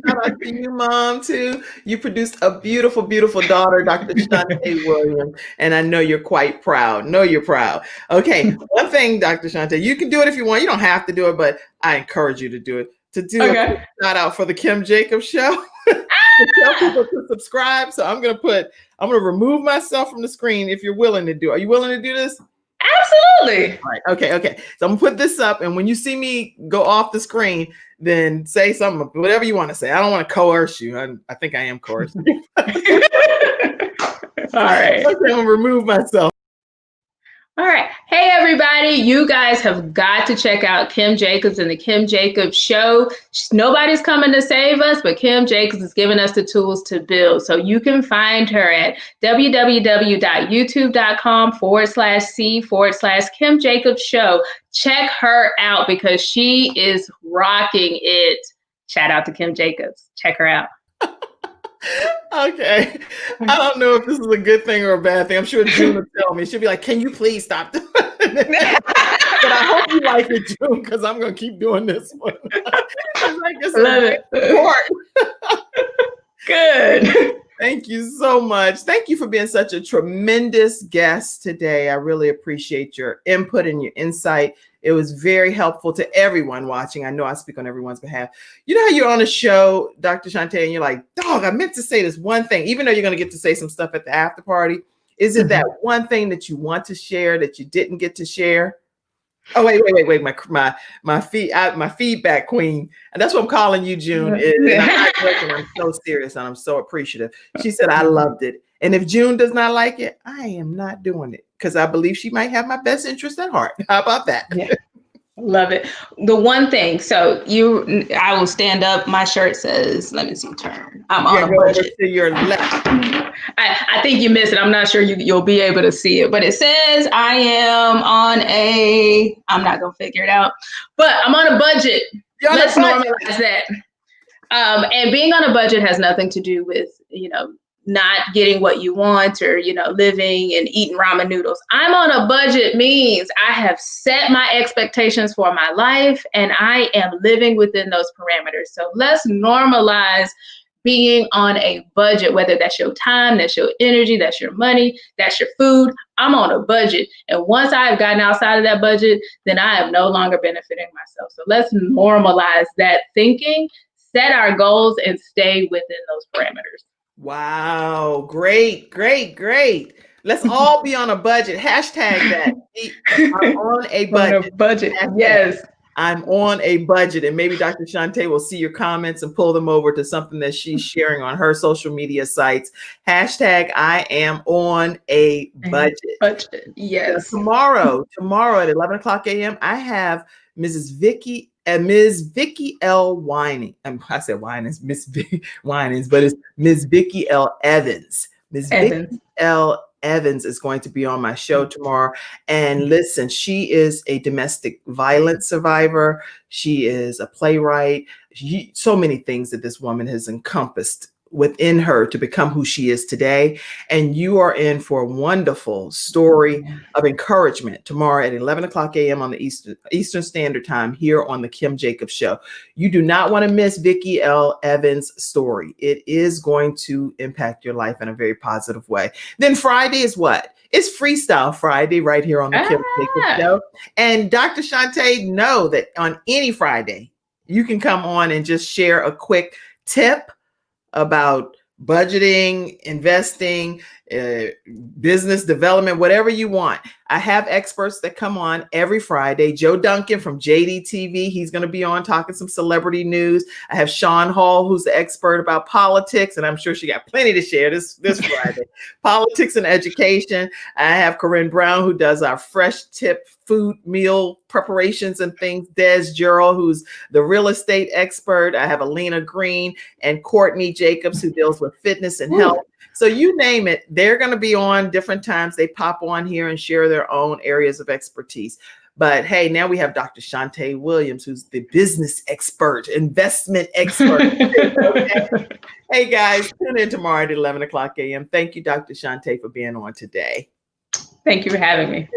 Shout out to you, Mom, too. You produced a beautiful, beautiful daughter, Dr. Shante Williams, and I know you're quite proud. Know you're proud. Okay, one thing, Dr. Shante, you can do it if you want. You don't have to do it, but I encourage you to do it. To do a shout out for the Kim Jacobs Show. To tell people to subscribe. So I'm gonna remove myself from the screen if you're willing to do it. Are you willing to do this? Absolutely. All right. Okay. So I'm gonna put this up, and when you see me go off the screen, then say something, whatever you want to say. I don't want to coerce you. I think I am coercing you. All right. Okay, I'm gonna remove myself. All right. Hey, everybody. You guys have got to check out Kim Jacobs and the Kim Jacobs Show. Nobody's coming to save us, but Kim Jacobs is giving us the tools to build. So you can find her at www.youtube.com/C/Kim Jacobs Show. Check her out because she is rocking it. Shout out to Kim Jacobs. Check her out. Okay. I don't know if this is a good thing or a bad thing. I'm sure June will tell me. She'll be like, can you please stop doing it? But I hope you like it, June, because I'm going to keep doing this one. Love it. Good. Thank you so much. Thank you for being such a tremendous guest today. I really appreciate your input and your insight. It was very helpful to everyone watching. I know I speak on everyone's behalf. You know how you're on a show, Dr. Shante, and you're like, dog, I meant to say this one thing, even though you're going to get to say some stuff at the after party. Is it that one thing that you want to share that you didn't get to share? Oh, wait. My feedback queen. And that's what I'm calling you, June. I'm so serious and I'm so appreciative. She said, I loved it. And if June does not like it, I am not doing it because I believe she might have my best interest at heart. How about that? Yeah. Love it. The one thing, I will stand up. My shirt says, let me see, turn. I'm on a budget. To your left. I think you missed it. I'm not sure you'll be able to see it, but it says I am on I'm not going to figure it out, but I'm on a budget. Let's normalize that. And being on a budget has nothing to do with, not getting what you want or, living and eating ramen noodles. I'm on a budget means I have set my expectations for my life and I am living within those parameters. So let's normalize being on a budget, whether that's your time, that's your energy, that's your money, that's your food. I'm on a budget. And once I've gotten outside of that budget, then I am no longer benefiting myself. So let's normalize that thinking, set our goals and stay within those parameters. Wow. Great. Let's all be on a budget. Hashtag that. I'm on a budget. On a budget. Yes. I'm on a budget. And maybe Dr. Shante will see your comments and pull them over to something that she's sharing on her social media sites. Hashtag I am on a budget. Yes. So tomorrow at 11 o'clock a.m., I have Ms. Vicky L. Wining. I said Winings, Miss Winings, but it's Ms. Vicky L. Evans. Vicky L. Evans is going to be on my show tomorrow. And listen, she is a domestic violence survivor. She is a playwright. So many things that this woman has encompassed within her to become who she is today. And you are in for a wonderful story of encouragement tomorrow at 11 o'clock a.m. on the Eastern Standard Time here on the Kim Jacobs Show. You do not want to miss Vicky L. Evans' story. It is going to impact your life in a very positive way. Then Friday is what? It's Freestyle Friday right here on the Kim Jacobs Show. And Dr. Shante, know that on any Friday, you can come on and just share a quick tip about budgeting, investing, business development, whatever you want. I have experts that come on every Friday. Joe Duncan from JD TV, he's going to be on talking some celebrity news. I have Sean Hall, who's the expert about politics, and I'm sure she got plenty to share this Friday. Politics and education. I have Corinne Brown, who does our fresh tip food meal preparations and things. Des Gerald, who's the real estate expert. I have Alina Green and Courtney Jacobs, who deals with fitness and health. So you name it, they're going to be on different times. They pop on here and share their own areas of expertise. But hey, now we have Dr. Shante Williams, who's the business expert, investment expert. Okay. Hey guys, tune in tomorrow at 11 o'clock a.m. Thank you, Dr. Shante, for being on today. Thank you for having me.